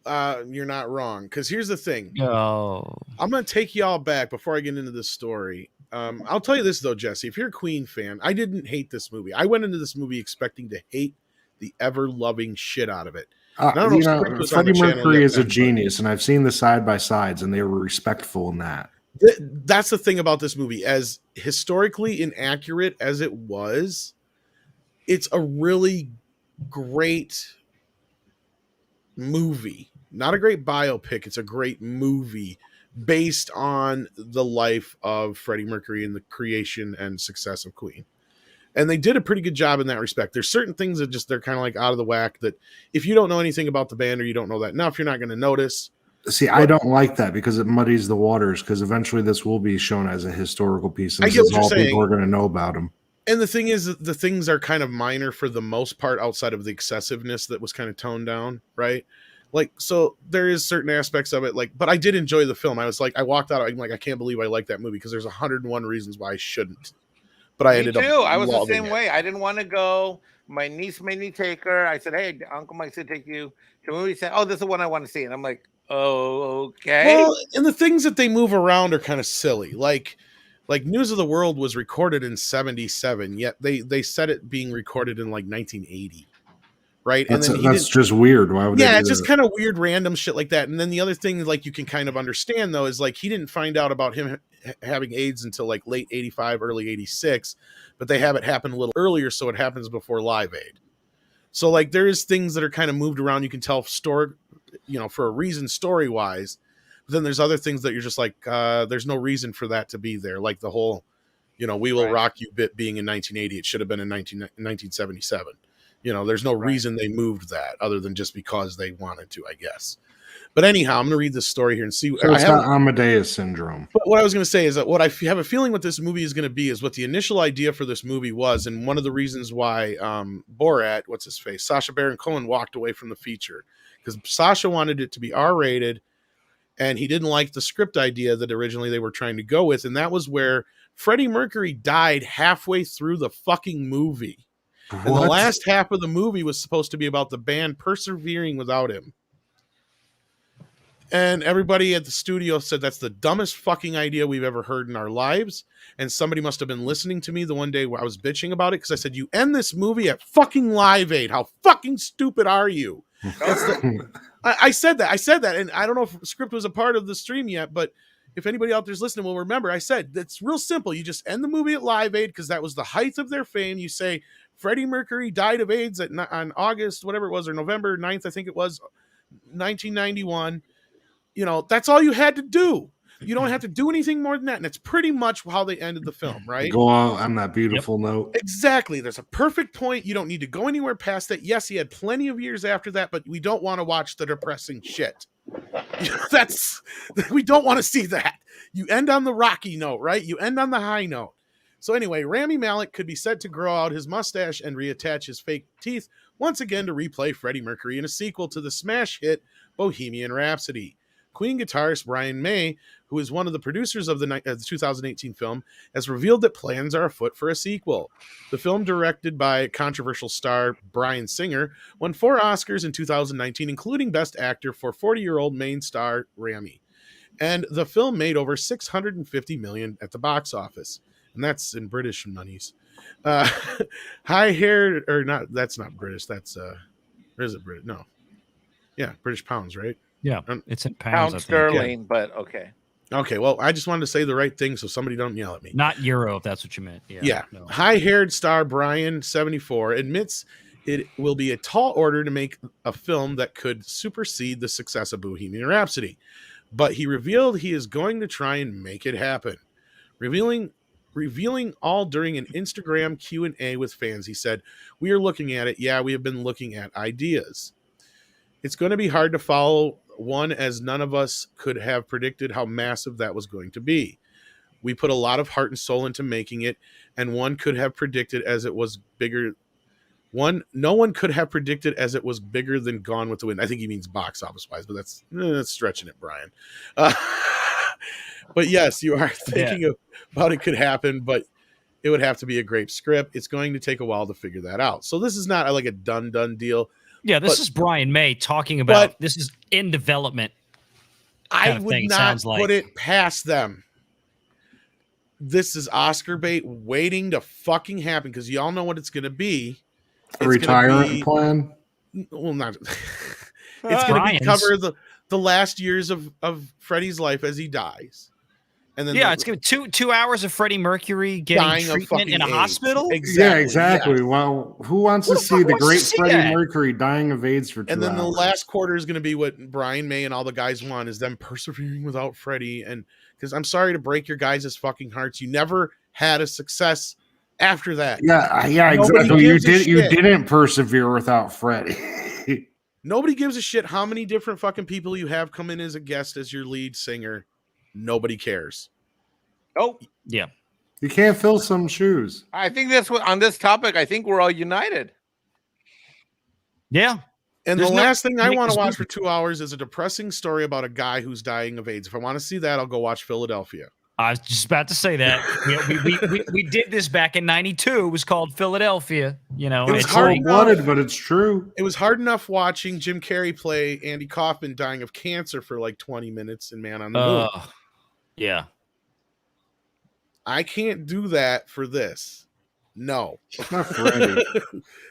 you're not wrong. Because here's the thing. Oh. I'm going to take y'all back before I get into this story. I'll tell you this, though, Jesse. If you're a Queen fan, I didn't hate this movie. I went into this movie expecting to hate the ever-loving shit out of it. Freddie Mercury is a genius, and I've seen the side-by-sides, and they were respectful in that. That's the thing about this movie. As historically inaccurate as it was, it's a really great movie. Not a great biopic. It's a great movie based on the life of Freddie Mercury and the creation and success of Queen. And they did a pretty good job in that respect. There's certain things that just, they're kind of like out of the whack that if you don't know anything about the band or you don't know that enough, you're not going to notice. See, I don't like that because it muddies the waters, because eventually this will be shown as a historical piece, and all people are going to know about him. And the thing is, the things are kind of minor for the most part, outside of the excessiveness that was kind of toned down, right? Like, so there is certain aspects of it, like, but I did enjoy the film. I was like, I walked out, I'm like, I can't believe I like that movie, because there's 101 reasons why I shouldn't. But I ended up. I was the same way. I didn't want to go. My niece made me take her. I said, "Hey, Uncle Mike said take you to a movie." He said, "Oh, this is the one I want to see." And I'm like, "Oh, okay." Well, and the things that they move around are kind of silly. Like News of the World was recorded in 1977, yet they said it being recorded in like 1980. Right. That's just weird. Why would it's just kind of weird, random shit like that. And then the other thing, like, you can kind of understand, though, is like he didn't find out about him having AIDS until like late 85, early 86, but they have it happen a little earlier. So it happens before Live Aid. So like there is things that are kind of moved around. You can tell for a reason story wise. But then there's other things that you're just like, there's no reason for that to be there. Like the whole, We Will Rock You bit being in 1980. It should have been in 1977. There's no reason they moved that other than just because they wanted to, I guess. But anyhow, I'm going to read this story here and see. So it's not Amadeus syndrome. But what I was going to say is that what I have a feeling what this movie is going to be is what the initial idea for this movie was. And one of the reasons why Borat, what's his face, Sacha Baron Cohen walked away from the feature, because Sacha wanted it to be R-rated and he didn't like the script idea that originally they were trying to go with. And that was where Freddie Mercury died halfway through the fucking movie. And the last half of the movie was supposed to be about the band persevering without him. And everybody at the studio said that's the dumbest fucking idea we've ever heard in our lives. And somebody must have been listening to me the one day where I was bitching about it, because I said, you end this movie at fucking Live Aid. How fucking stupid are you? I said that. And I don't know if the script was a part of the stream yet, but if anybody out there's listening will remember, I said, that's real simple. You just end the movie at Live Aid because that was the height of their fame. You say, Freddie Mercury died of AIDS on August, whatever it was, or November 9th, I think it was, 1991. That's all you had to do. You don't have to do anything more than that. And it's pretty much how they ended the film, right? Go on that beautiful note. Exactly. There's a perfect point. You don't need to go anywhere past that. Yes, he had plenty of years after that, but we don't want to watch the depressing shit. We don't want to see that. You end on the rocky note, right? You end on the high note. So anyway, Rami Malek could be said to grow out his mustache and reattach his fake teeth once again to replay Freddie Mercury in a sequel to the smash hit Bohemian Rhapsody. Queen guitarist Brian May, who is one of the producers of the 2018 film, has revealed that plans are afoot for a sequel. The film, directed by controversial star Bryan Singer, won 4 Oscars in 2019, including Best Actor for 40-year-old main star Rami. And the film made over $650 million at the box office. And that's in British monies. High-haired, or not, that's not British. That's, where is it British? No. Yeah, British pounds, right? Yeah, it's in pounds. Pound sterling, yeah. But okay. Okay, well, I just wanted to say the right thing so somebody don't yell at me. Not euro, if that's what you meant. Yeah. No. High-haired star Brian, 74, admits it will be a tall order to make a film that could supersede the success of Bohemian Rhapsody. But he revealed he is going to try and make it happen. Revealing all during an Instagram Q&A with fans, he said, "We are looking at it. Yeah, we have been looking at ideas. It's going to be hard to follow one, as none of us could have predicted how massive that was going to be. We put a lot of heart and soul into making it, and one could have predicted as it was bigger. No one could have predicted as it was bigger than Gone with the Wind." I think he means box office wise, but that's stretching it, Brian. But yes, you are thinking about it could happen, but it would have to be a great script. It's going to take a while to figure that out. So this is not like a done deal. Yeah, this is Brian May talking about this is in development. I would not put it past them. This is Oscar bait waiting to fucking happen because y'all know what it's going to be. A retirement plan? Well, not. It's going to be cover the last years of Freddie's life as he dies. And then it's going to be 2 hours of Freddie Mercury getting treatment in a hospital. Exactly. Yeah, exactly. Yeah. Well, who wants to see the great Freddie Mercury dying of AIDS for 2 hours? And then the last quarter is going to be what Brian May and all the guys want is them persevering without Freddie. And because I'm sorry to break your guys' fucking hearts, you never had a success after that. Yeah, exactly. You didn't persevere without Freddie. Nobody gives a shit how many different fucking people you have come in as a guest as your lead singer. Nobody cares. Oh, yeah. You can't fill some shoes. I think that's what on this topic. I think we're all united. Yeah. And the last thing I want to watch for 2 hours is a depressing story about a guy who's dying of AIDS. If I want to see that, I'll go watch Philadelphia. I was just about to say that. We did this back in '92. It was called Philadelphia. You know, it was hard-blooded, but it's true. It was hard enough watching Jim Carrey play Andy Kaufman dying of cancer for like 20 minutes in Man on the Moon. Yeah. I can't do that for this. No. Not Freddie.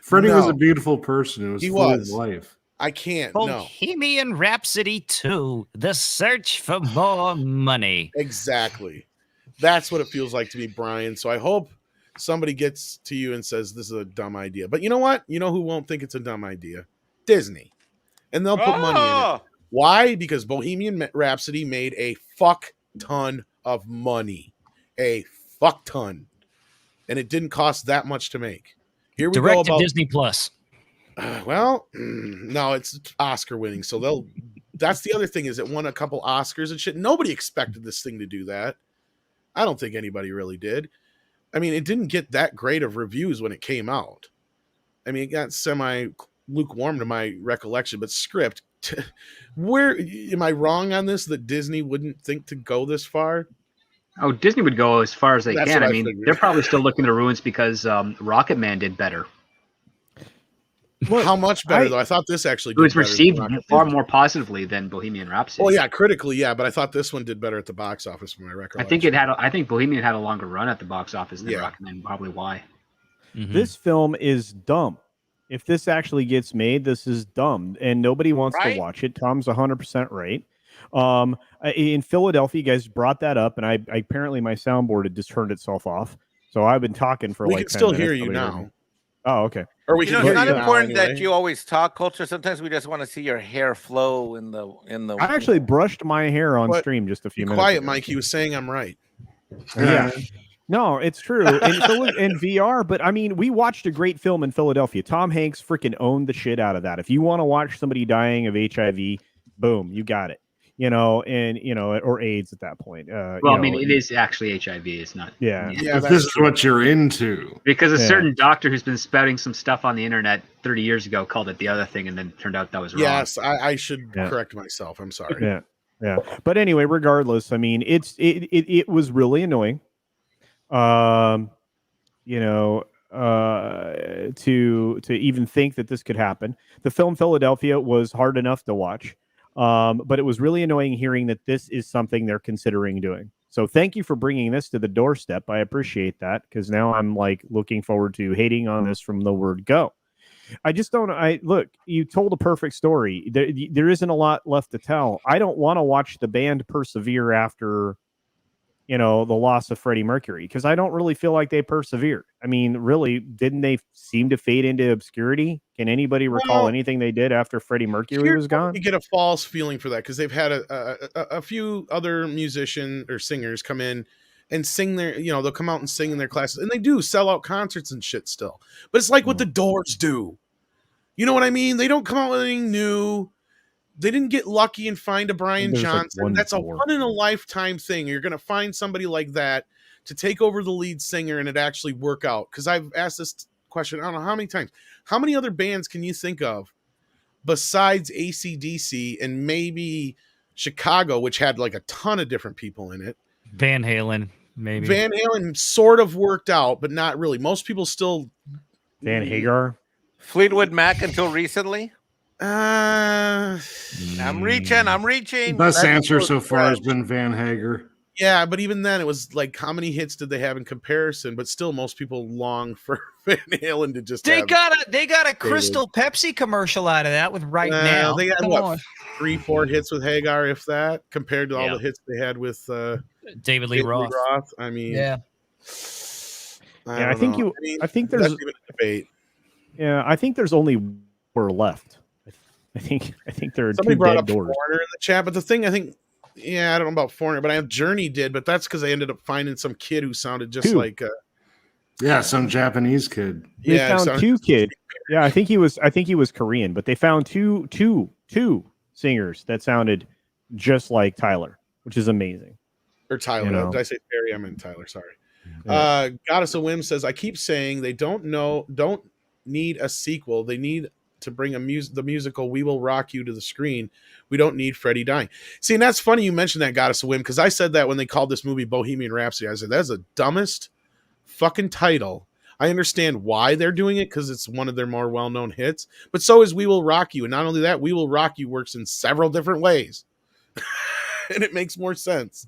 Freddie was a beautiful person. He was full of life. I can't. Bohemian Rhapsody 2, The Search for More Money. Exactly. That's what it feels like to me, Brian. So I hope somebody gets to you and says this is a dumb idea. But you know what? You know who won't think it's a dumb idea? Disney. And they'll put money in it. Why? Because Bohemian Rhapsody made a fuck ton of money. A fuck ton. And it didn't cost that much to make. Here we go about Disney Plus. Well, no, it's Oscar winning. So that's the other thing is it won a couple Oscars and shit. Nobody expected this thing to do that. I don't think anybody really did. I mean, it didn't get that great of reviews when it came out. I mean, it got semi lukewarm to my recollection, but script, where am I wrong on this that Disney wouldn't think to go this far? Oh, Disney would go as far as they can. I mean, they're probably still looking to ruins because Rocket Man did better. Well, how much better though? I thought this actually did it was received far more positively than Bohemian Rhapsody. Well, yeah, critically, yeah, but I thought this one did better at the box office from my recollection. I think Bohemian had a longer run at the box office than Rocket Man. Probably why. Mm-hmm. This film is dumb. If this actually gets made, this is dumb, and nobody wants to watch it. Tom's 100% right. In Philadelphia, you guys brought that up, and I apparently my soundboard had just turned itself off. So I've been talking for we like 10 can still minutes. hear you now. Oh, okay. Or we can it's not important that you always talk, Culture. Sometimes we just want to see your hair flow in the. I actually brushed my hair on stream just a few minutes. Quiet, ago. Mike. He was saying I'm right. Yeah. No, it's true. In VR, but I mean, we watched a great film in Philadelphia. Tom Hanks freaking owned the shit out of that. If you want to watch somebody dying of HIV, boom, you got it. Or AIDS at that point. Well, I mean, it is actually HIV. It's not. Yeah. If this is what you're into. Because a certain doctor who's been spouting some stuff on the internet 30 years ago called it the other thing, and then it turned out that was wrong. Yes, I should correct myself. I'm sorry. Yeah. But anyway, regardless, I mean, it was really annoying. To even think that this could happen. The film Philadelphia was hard enough to watch. But it was really annoying hearing that this is something they're considering doing. So thank you for bringing this to the doorstep. I appreciate that because now I'm like looking forward to hating on this from the word go. I just don't. Look, you told a perfect story. There isn't a lot left to tell. I don't want to watch the band persevere after, the loss of Freddie Mercury because I don't really feel like they persevered. I mean, really, didn't they seem to fade into obscurity? Can anybody recall anything they did after Freddie Mercury was gone? You get a false feeling for that because they've had a few other musicians or singers come in and sing their, they'll come out and sing in their classes, and they do sell out concerts and shit still. But it's like what the Doors do. You know what I mean? They don't come out with anything new. They didn't get lucky and find a Brian Johnson. Like that's a one-in-a-lifetime thing. You're going to find somebody like that to take over the lead singer and it actually work out. Because I've asked this question, I don't know how many times. How many other bands can you think of besides AC/DC and maybe Chicago, which had like a ton of different people in it? Van Halen, maybe. Van Halen sort of worked out, but not really. Most people still... Van Hagar? Fleetwood Mac until recently? I'm reaching. The best answer so far has been Van Hager. Yeah, but even then, it was like, how many hits did they have in comparison? But still, most people long for Van Halen to just. They got a Crystal Pepsi commercial out of that with Right Now. They had 3-4 hits with Hagar, if that, compared to all the hits they had with David Lee Roth. I mean, I think there's even a debate. Yeah, I think there's only four left. I think there are Somebody two brought dead up doors. Foreigner in the chat, but the thing I think, I don't know about Foreigner, but I have Journey did, but that's because I ended up finding some kid who sounded just like some Japanese kid. They found two kids. Yeah, I think he was Korean, but they found two singers that sounded just like Tyler, which is amazing. Or Tyler. Did I say Perry? I meant Tyler, sorry. Yeah. Goddess of Whim says, I keep saying they don't need a sequel. They need to bring the musical We Will Rock You to the screen. We don't need Freddie dying. See, and that's funny you mentioned that, Goddess of Whim, because I said that when they called this movie Bohemian Rhapsody. I said, that's the dumbest fucking title. I understand why they're doing it, because it's one of their more well-known hits, but so is We Will Rock You. And not only that, We Will Rock You works in several different ways. And it makes more sense,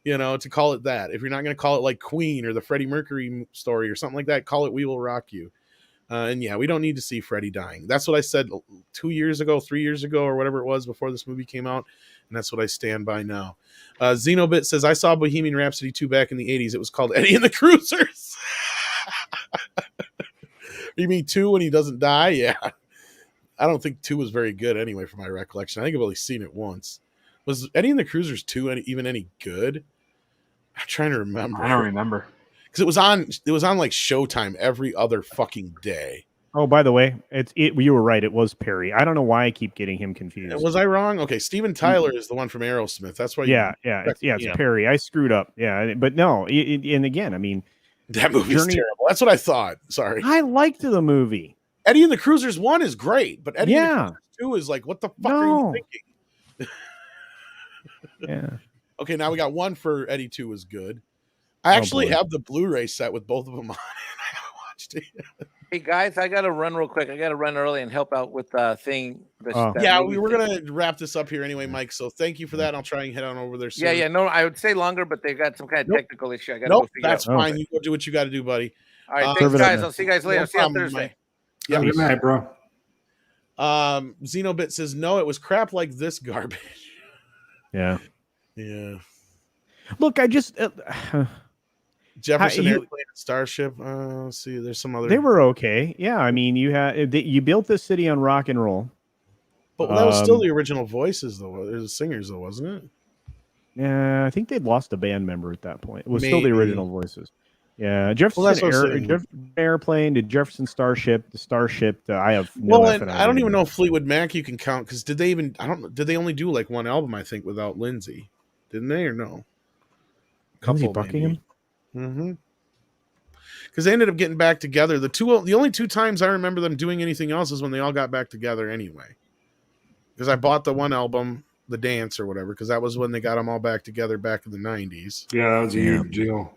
to call it that. If you're not going to call it like Queen or the Freddie Mercury story or something like that, call it We Will Rock You. And we don't need to see Freddie dying. That's what I said 2 years ago, 3 years ago, or whatever it was before this movie came out. And that's what I stand by now. Xenobit says, I saw Bohemian Rhapsody 2 back in the 80s. It was called Eddie and the Cruisers. You mean 2 when he doesn't die? Yeah. I don't think 2 was very good anyway, from my recollection. I think I've only seen it once. Was Eddie and the Cruisers 2 even any good? I'm trying to remember. I don't remember. Because it was on like Showtime every other fucking day. Oh, by the way, you were right. It was Perry. I don't know why I keep getting him confused. Was I wrong? Okay, Steven Tyler is the one from Aerosmith. That's why. It's Perry. I screwed up. Yeah, but no. And again, I mean, that movie's terrible. That's what I thought. Sorry. I liked the movie. Eddie and the Cruisers 1 is great, but Eddie and the Cruisers 2 is like, what the fuck are you thinking? Yeah. Okay, now we got one for Eddie 2 is good. I actually have the Blu-ray set with both of them on it. I haven't watched it. Hey guys, I gotta run real quick. I gotta run early and help out with the thing. We were gonna wrap this up here anyway, Mike. So thank you for that. I'll try and head on over there soon. Yeah. No, I would say longer, but they got some kind of technical issue. I gotta go figure that's out. fine. You go do what you got to do, buddy. All right, thanks, guys. I'll see you guys later. I'll see you on Thursday. Mike. Yeah, good night, bro. Xenobit says, no, it was crap like this garbage. Yeah. Yeah. Look, I just Jefferson Airplane and Starship. Let's see, there's some other. They were okay. Yeah, I mean, you built this city on rock and roll. But that was still the original voices, though. There's the singers, though, wasn't it? Yeah, I think they'd lost a band member at that point. It was still the original voices. Yeah, Jefferson Airplane to Jefferson Starship, the Starship. I have no. And I don't even know if Fleetwood Mac you can count, because did they only do like one album? I think without Lindsay, didn't they, or no? Lindsey Buckingham. Mm-hmm. Because they ended up getting back together. The only 2 times I remember them doing anything else is when they all got back together anyway. Because I bought the one album, The Dance or whatever, because that was when they got them all back together back in the 90s. Yeah, that was a huge deal.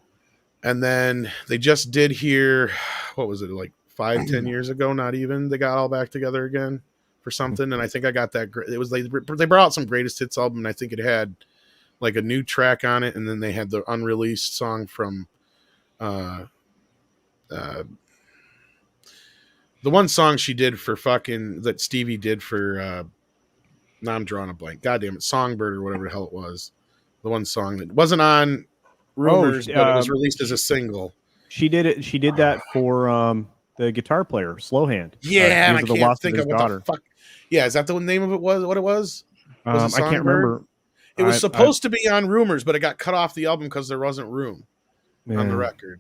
And then they just did here, what was it, like 5-10 years ago? Not even. They got all back together again for something. And I think I got that. It was they brought out some greatest hits album, and I think it had like a new track on it, and then they had the unreleased song from the one song she did for that Stevie did for now I'm drawing a blank. God damn it, Songbird or whatever the hell it was. The one song that wasn't on Rumors, but it was released as a single. She did it. She did that for the guitar player, Slowhand. Yeah, and I can't think of what the fuck. Yeah, is that the name of it? What it was? I can't remember. It was supposed to be on Rumors, but it got cut off the album because there wasn't room on the record.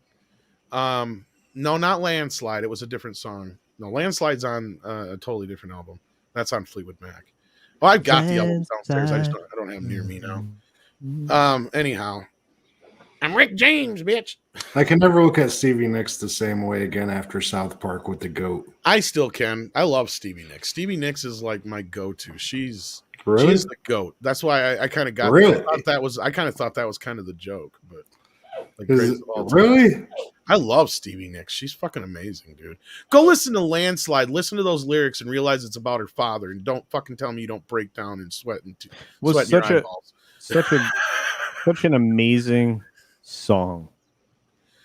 No, not Landslide. It was a different song. No, Landslide's on a totally different album. That's on Fleetwood Mac. Well, I've got the album downstairs. I don't have them near me now. Anyhow, I'm Rick James, bitch. I can never look at Stevie Nicks the same way again after South Park with the goat. I still can. I love Stevie Nicks. Stevie Nicks is like my go-to. She's the goat. That's why I kind of got. Really? I kind of thought that was kind of the joke, but Like Is greatest it, of all time. really? I love Stevie Nicks. She's fucking amazing, dude. Go listen to Landslide. Listen to those lyrics and realize it's about her father. And don't fucking tell me you don't break down and sweat and Was sweat in your such a eyeballs. such an amazing song.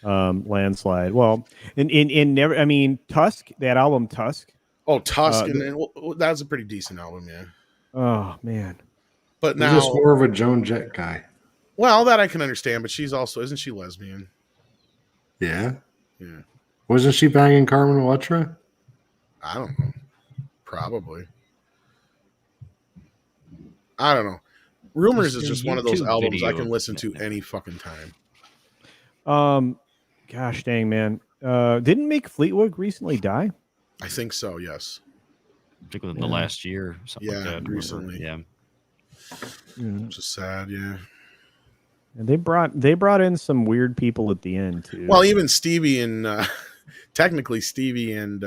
Landslide. Well, in never. I mean, Tusk. That album, Tusk. Oh, Tusk, and that was a pretty decent album, yeah. Oh man. But I'm now, just more of a Joan Jett guy. well, that I can understand. But she's also, isn't she lesbian? Yeah. Yeah. Wasn't she banging Carmen Electra? I don't know. Probably. I don't know. Rumors is just one of those YouTube albums I video can of listen that. to any fucking time. Gosh dang, man. Didn't Mick Fleetwood recently die? I think so. Yes. Particularly in the last year, or something like Yeah, that. recently. Yeah. Which is sad. Yeah. And they brought in some weird people at the end too. Well, even Stevie and technically Stevie and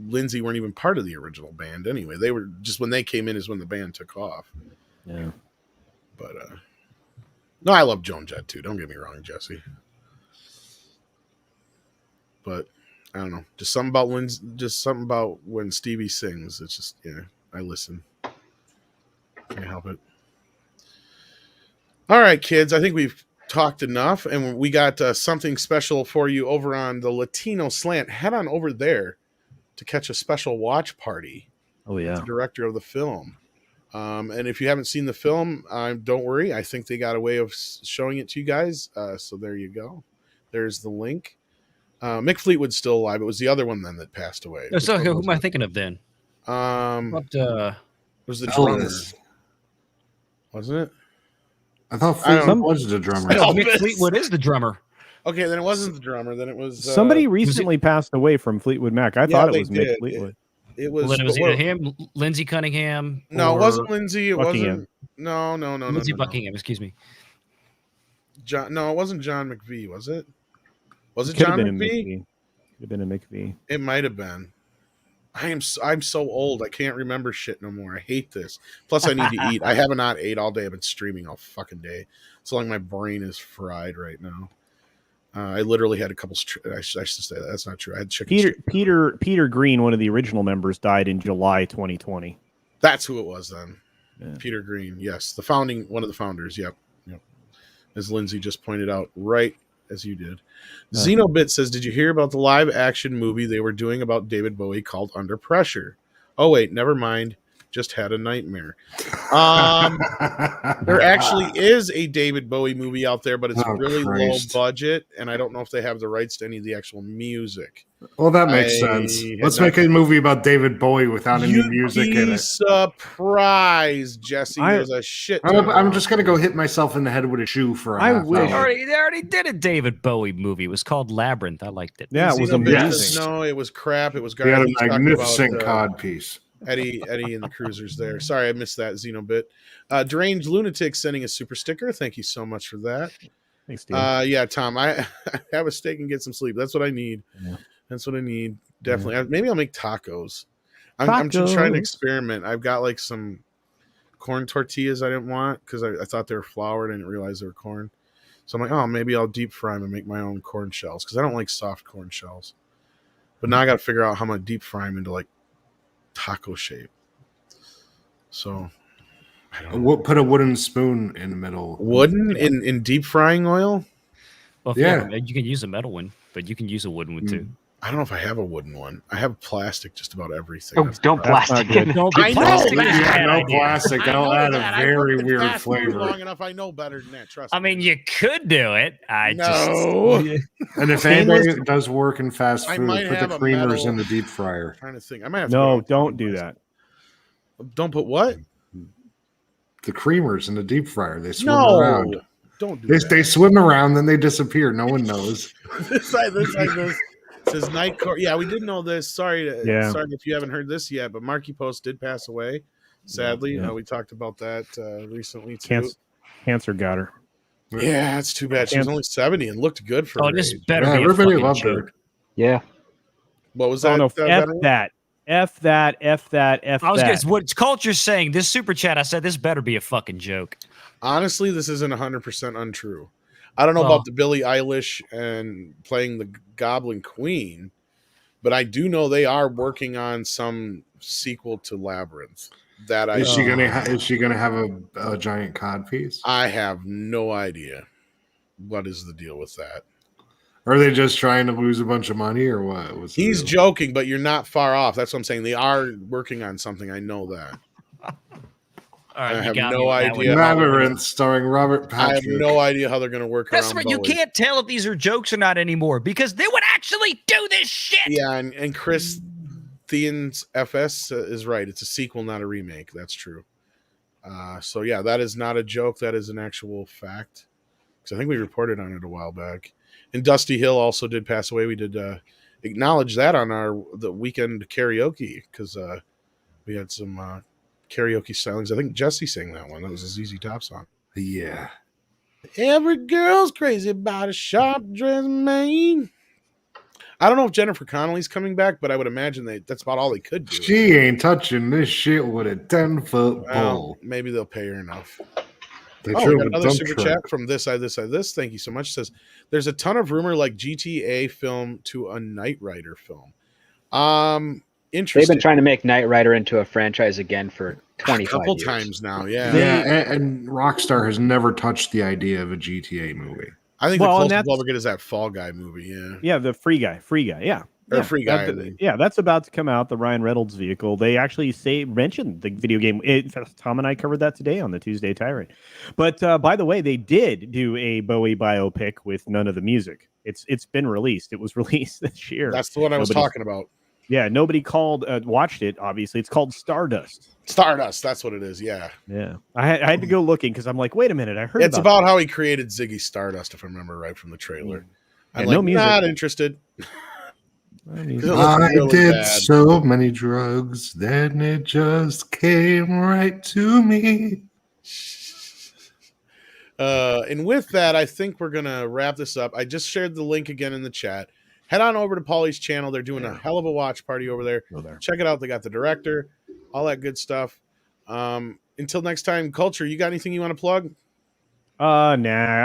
Lindsay weren't even part of the original band anyway. They were just, when they came in is when the band took off. Yeah. But no, I love Joan Jett too. Don't get me wrong, Jesse. But I don't know. Just something about when Stevie sings. It's just, I listen. Can't help it. All right, kids. I think we've talked enough, and we got something special for you over on the Latino Slant. Head on over there to catch a special watch party. Oh yeah. The director of the film. And if you haven't seen the film, don't worry. I think they got a way of showing it to you guys. So there you go. There's the link. Mick Fleetwood's still alive. It was the other one then that passed away. So who am I thinking of then? It was the Elvis. drummer, wasn't it? I thought I don't Fleetwood know. was the drummer. Elvis. Mick Fleetwood is the drummer. Okay, then it wasn't the drummer. Then it was Somebody recently passed away from Fleetwood Mac. I thought it they was Mick did. Fleetwood. It was. Well, then it was but either him, Lindsey Cunningham. No, it or wasn't Lindsay. It Buckingham. wasn't. No. Lindsey no. Buckingham. Excuse me. John. No, it wasn't John McVie. Was it? Was it Could have John been a McVie? McVie. Could have been a McVie. It might have been. I'm so old. I can't remember shit no more. I hate this. Plus, I need to eat. I have not ate all day. I've been streaming all fucking day. So long, my brain is fried right now. I literally had a couple. I should say that. That's not true. I had chicken. Peter Green, one of the original members, died in July 2020. That's who it was then. Yeah. Peter Green. Yes, one of the founders. Yep. As Lindsay just pointed out, right as you did. Xenobit says, "Did you hear about the live action movie they were doing about David Bowie called Under Pressure?" Oh wait, never mind. Just had a nightmare. There actually is a David Bowie movie out there, but it's really Christ. low budget, and I don't know if they have the rights to any of the actual music. Well, that makes sense. Let's make a movie about David Bowie without any music in it. Surprised, Jesse. There's a shit. I'm just gonna go hit myself in the head with a shoe for a half hour. They already did a David Bowie movie. It was called Labyrinth. I liked it. Yeah, it was amazing. No, it was crap. It was He had garbage. a magnificent cod piece. Eddie and the Cruisers there. Sorry, I missed that Xenobit. Deranged Lunatic sending a super sticker. Thank you so much for that. Thanks, Steve. Yeah, Tom, I have a steak and get some sleep. That's what I need. Yeah. That's what I need. Definitely. Maybe I'll make tacos. I'm just trying to experiment. I've got like some corn tortillas I didn't want because I thought they were flour. I didn't realize they were corn. So I'm like, oh, maybe I'll deep fry them and make my own corn shells because I don't like soft corn shells. But now I got to figure out how I'm going to deep fry them into like taco shape. So I don't know. Put a wooden spoon in the middle. Wooden in deep frying oil? Well, Yeah. you can use a metal one, but you can use a wooden one too. I don't know if I have a wooden one. I have plastic just about everything. Oh, don't plastic it. Don't I be know, plastic. man. Yeah, no plastic. I That'll know add that. a I've very worked in weird fast food flavor. long enough, I know better than that. Trust me. I mean, you could do it. No. And if anybody does work in fast I food, might put have the a creamers metal- in the deep fryer. I'm trying to think. I might have to No, go- don't do that. Don't put what? The creamers in the deep fryer. They swim No. around. Don't do They that. swim around, then they disappear. No one knows. this says Night Court. Yeah, we did know this. Sorry if you haven't heard this yet, but Marky Post did pass away. Sadly, Yeah. we talked about that recently too. Cancer got her. Yeah, it's too bad. She was only 70 and looked good for her this age. better Yeah, be a everybody fucking loved joke. her. Yeah. What was Oh that? no! that F better? that! F that! F that! F I was that! gonna, what culture's saying, this super chat, I said this better be a fucking joke. Honestly, this isn't 100% untrue. I don't know Well- about the Billie Eilish and playing the Goblin Queen, but I do know they are working on some sequel to Labyrinth. That I Is she gonna have a giant cod piece? I have no idea what is the deal with that. Are they just trying to lose a bunch of money, or what? What's the He's deal? joking, but you're not far off. That's what I'm saying. They are working on something. I know that. All right, I you have got me no with that idea. one. Labyrinth starring Robert I have Patrick. no idea how they're going to work That's around right. You Bowie. can't tell if these are jokes or not anymore because they would actually do this shit. Yeah, and Chris Thean's FS is right. It's a sequel, not a remake. That's true. So yeah, that is not a joke. That is an actual fact. Because I think we reported on it a while back. And Dusty Hill also did pass away. We did acknowledge that on the weekend karaoke because we had some karaoke stylings. I think Jesse sang that one. That was a ZZ Top song. Yeah. Every girl's crazy about a sharp dressed man. I don't know if Jennifer Connelly's coming back, but I would imagine that's about all they could do. She ain't touching this shit with a 10-foot Well, pole. maybe they'll pay her enough. They We drove got a another dump super truck. chat from this. Thank you so much. It says there's a ton of rumor like GTA film to a Knight Rider film. They've Interesting. been trying to make Knight Rider into a franchise again for a 25 couple years. times now. Yeah, Yeah, and Rockstar has never touched the idea of a GTA movie. I think Well, the and closest we'll that's- ever get is that Fall Guy movie. Yeah, Yeah, the Free Guy. Yeah. Or Yeah, Free Guy, that- I mean. yeah, that's about to come out. The Ryan Reynolds vehicle. They actually mentioned the video game. Tom and I covered that today on the Tuesday Tyrant. But by the way, they did do a Bowie biopic with none of the music. It's been released. It was released this year. that's the one I was Nobody's- talking about. Yeah, nobody watched it. Obviously, it's called Stardust. Stardust. That's what it is. Yeah, Yeah, I had to go looking because I'm like, wait a minute, I heard it's about about how he created Ziggy Stardust, if I remember right from the trailer. I'm Yeah, no like, music. not interested. that. I mean, It looks I really did bad. so many drugs, then it just came right to me. And with that, I think we're gonna wrap this up. I just shared the link again in the chat. Head on over to Paulie's channel. They're doing a hell of a watch party over there. go there. Check it out. They got the director, all that good stuff. Until next time, Culture, you got anything you want to plug? Nah,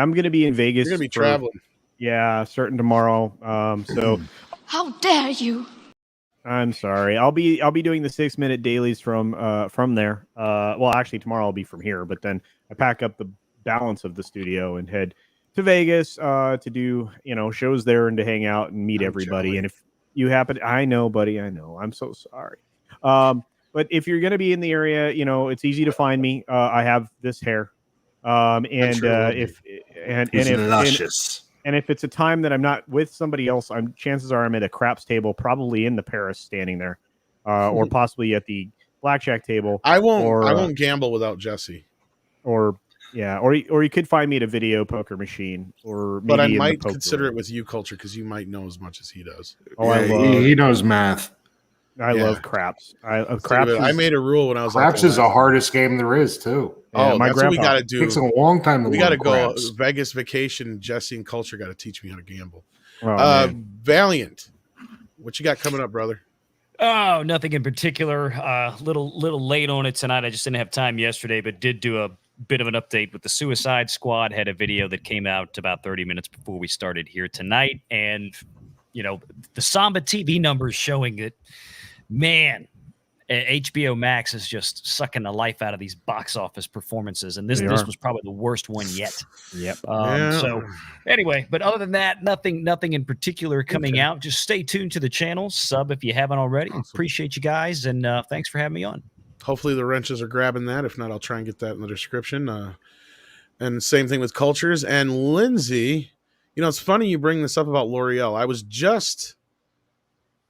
I'm gonna be in Vegas. You're gonna be for- traveling. Yeah, starting tomorrow. So How dare you? I'm sorry. I'll be doing the 6-minute dailies from there. Well, actually tomorrow I'll be from here, but then I pack up the balance of the studio and head to Vegas to do shows there and to hang out and meet I'm everybody. jelly. And if you happen, I know, buddy, I know. I'm so sorry. But if you're gonna be in the area, it's easy to find me. I have this hair. And sure will if be. and It's if luscious. and if it's a time that I'm not with somebody else, chances are I'm at a craps table, probably in the Paris, standing there, or possibly at the blackjack table, I won't. Or, I won't gamble without Jesse. or you could find me at a video poker machine, or maybe But I in the might poker consider room. it with you, Culture, because you might know as much as he does. Oh, I Yeah, love, he knows math. I Yeah. love craps. Craps. I made a rule when I was Craps out is there the last- hardest game there is, too. Yeah, Oh, my that's what we grandpa- got to It do. takes a long time to We learn got to go craps. Vegas vacation. Jesse and Culture got to teach me how to gamble. Oh, man. Valiant, what you got coming up, brother? Oh, nothing in particular. Little late on it tonight. I just didn't have time yesterday, but did do a bit of an update with the Suicide Squad. Had a video that came out about 30 minutes before we started here tonight, and the Samba TV numbers showing that, man, HBO Max is just sucking the life out of these box office performances, and this They this are. was probably the worst one yet. Yep. So anyway, but other than that, nothing in particular coming Okay. out. Just stay tuned to the channel, sub if you haven't already. Awesome. Appreciate you guys, and thanks for having me on. Hopefully the wrenches are grabbing that. If not, I'll try and get that in the description. And same thing with Cultures. And Lindsay, it's funny you bring this up about L'Oreal. I was just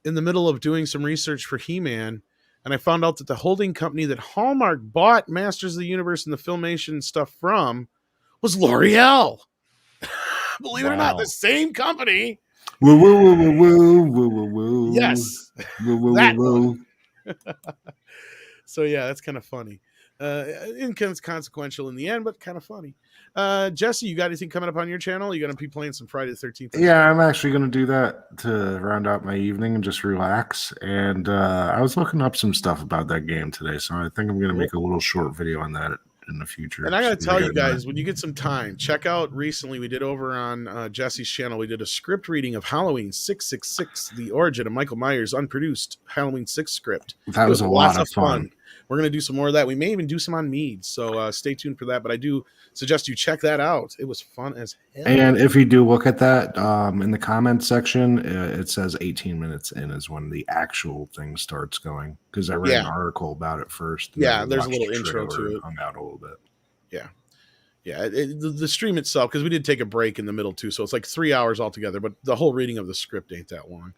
in the middle of doing some research for He-Man, and I found out that the holding company that Hallmark bought Masters of the Universe and the Filmation stuff from was L'Oreal. Believe it or not, Wow. the same company. Woo, woo, woo, woo, woo, woo, woo, woo. Yes. Woo, woo, That woo, woo. So yeah, that's kind of funny. Inconsequential in the end, but kind of funny. Jesse, you got anything coming up on your channel? You're going to be playing some Friday the 13th? Yeah, I'm actually going to do that to round out my evening and just relax. And I was looking up some stuff about that game today, so I think I'm going to make a little short video on that in the future. And I got to So tell we you gotta- guys, when you get some time, check out recently we did over on Jesse's channel, we did a script reading of Halloween 666, The Origin of Michael Myers' unproduced Halloween 6 script. that It was a lot of fun. We're going to do some more of that. We may even do some on MEAD, so stay tuned for that. But I do suggest you check that out. It was fun as hell. And if you do look at that in the comments section, it says 18 minutes in is when the actual thing starts going. Because I read an article about it first. Yeah, and there's a watched little the intro trailer to it. Hung out a little bit. Yeah, the stream itself, because we did take a break in the middle too, so it's like 3 hours altogether. But the whole reading of the script ain't that long.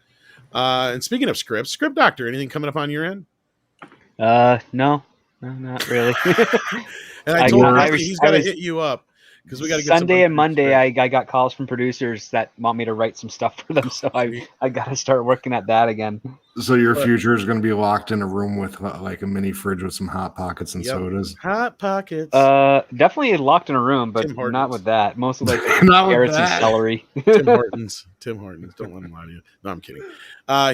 And speaking of scripts, Script Doctor, anything coming up on your end? No, not really. And I told him he's got to hit you up because we got to get Sunday and Monday. I got calls from producers that want me to write some stuff for them, so I got to start working at that again. So your future is going to be locked in a room with like a mini fridge with some hot pockets and sodas. Hot pockets. Definitely locked in a room, but not with that. Mostly like Not with carrots and that. celery. Tim Hortons. Don't let him lie to you. No, I'm kidding.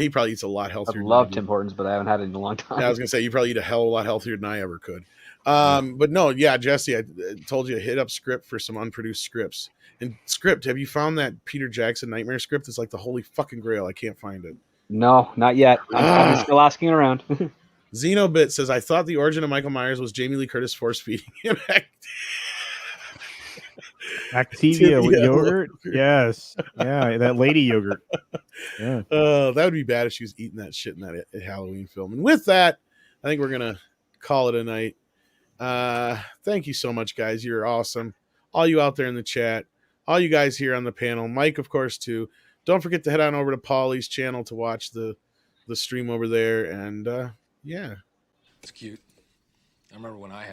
He probably eats a lot I healthier. love Tim Hortons, but I haven't had it in a long time. Yeah, I was gonna say you probably eat a hell of a lot healthier than I ever could. But no, yeah, Jesse, I told you to hit up Script for some unproduced scripts. And Script, have you found that Peter Jackson Nightmare script? It's like the holy fucking grail. I can't find it. No, not yet. I'm still asking around. Xenobit says, I thought the origin of Michael Myers was Jamie Lee Curtis force feeding him. Activia with yogurt? Yes. Yeah, that lady yogurt. Yeah. That would be bad if she was eating that shit in that Halloween film. And with that, I think we're going to call it a night. Thank you so much, guys. You're awesome. All you out there in the chat, all you guys here on the panel, Mike, of course, too. Don't forget to head on over to Paulie's channel to watch the stream over there. And yeah. It's cute. I remember when I had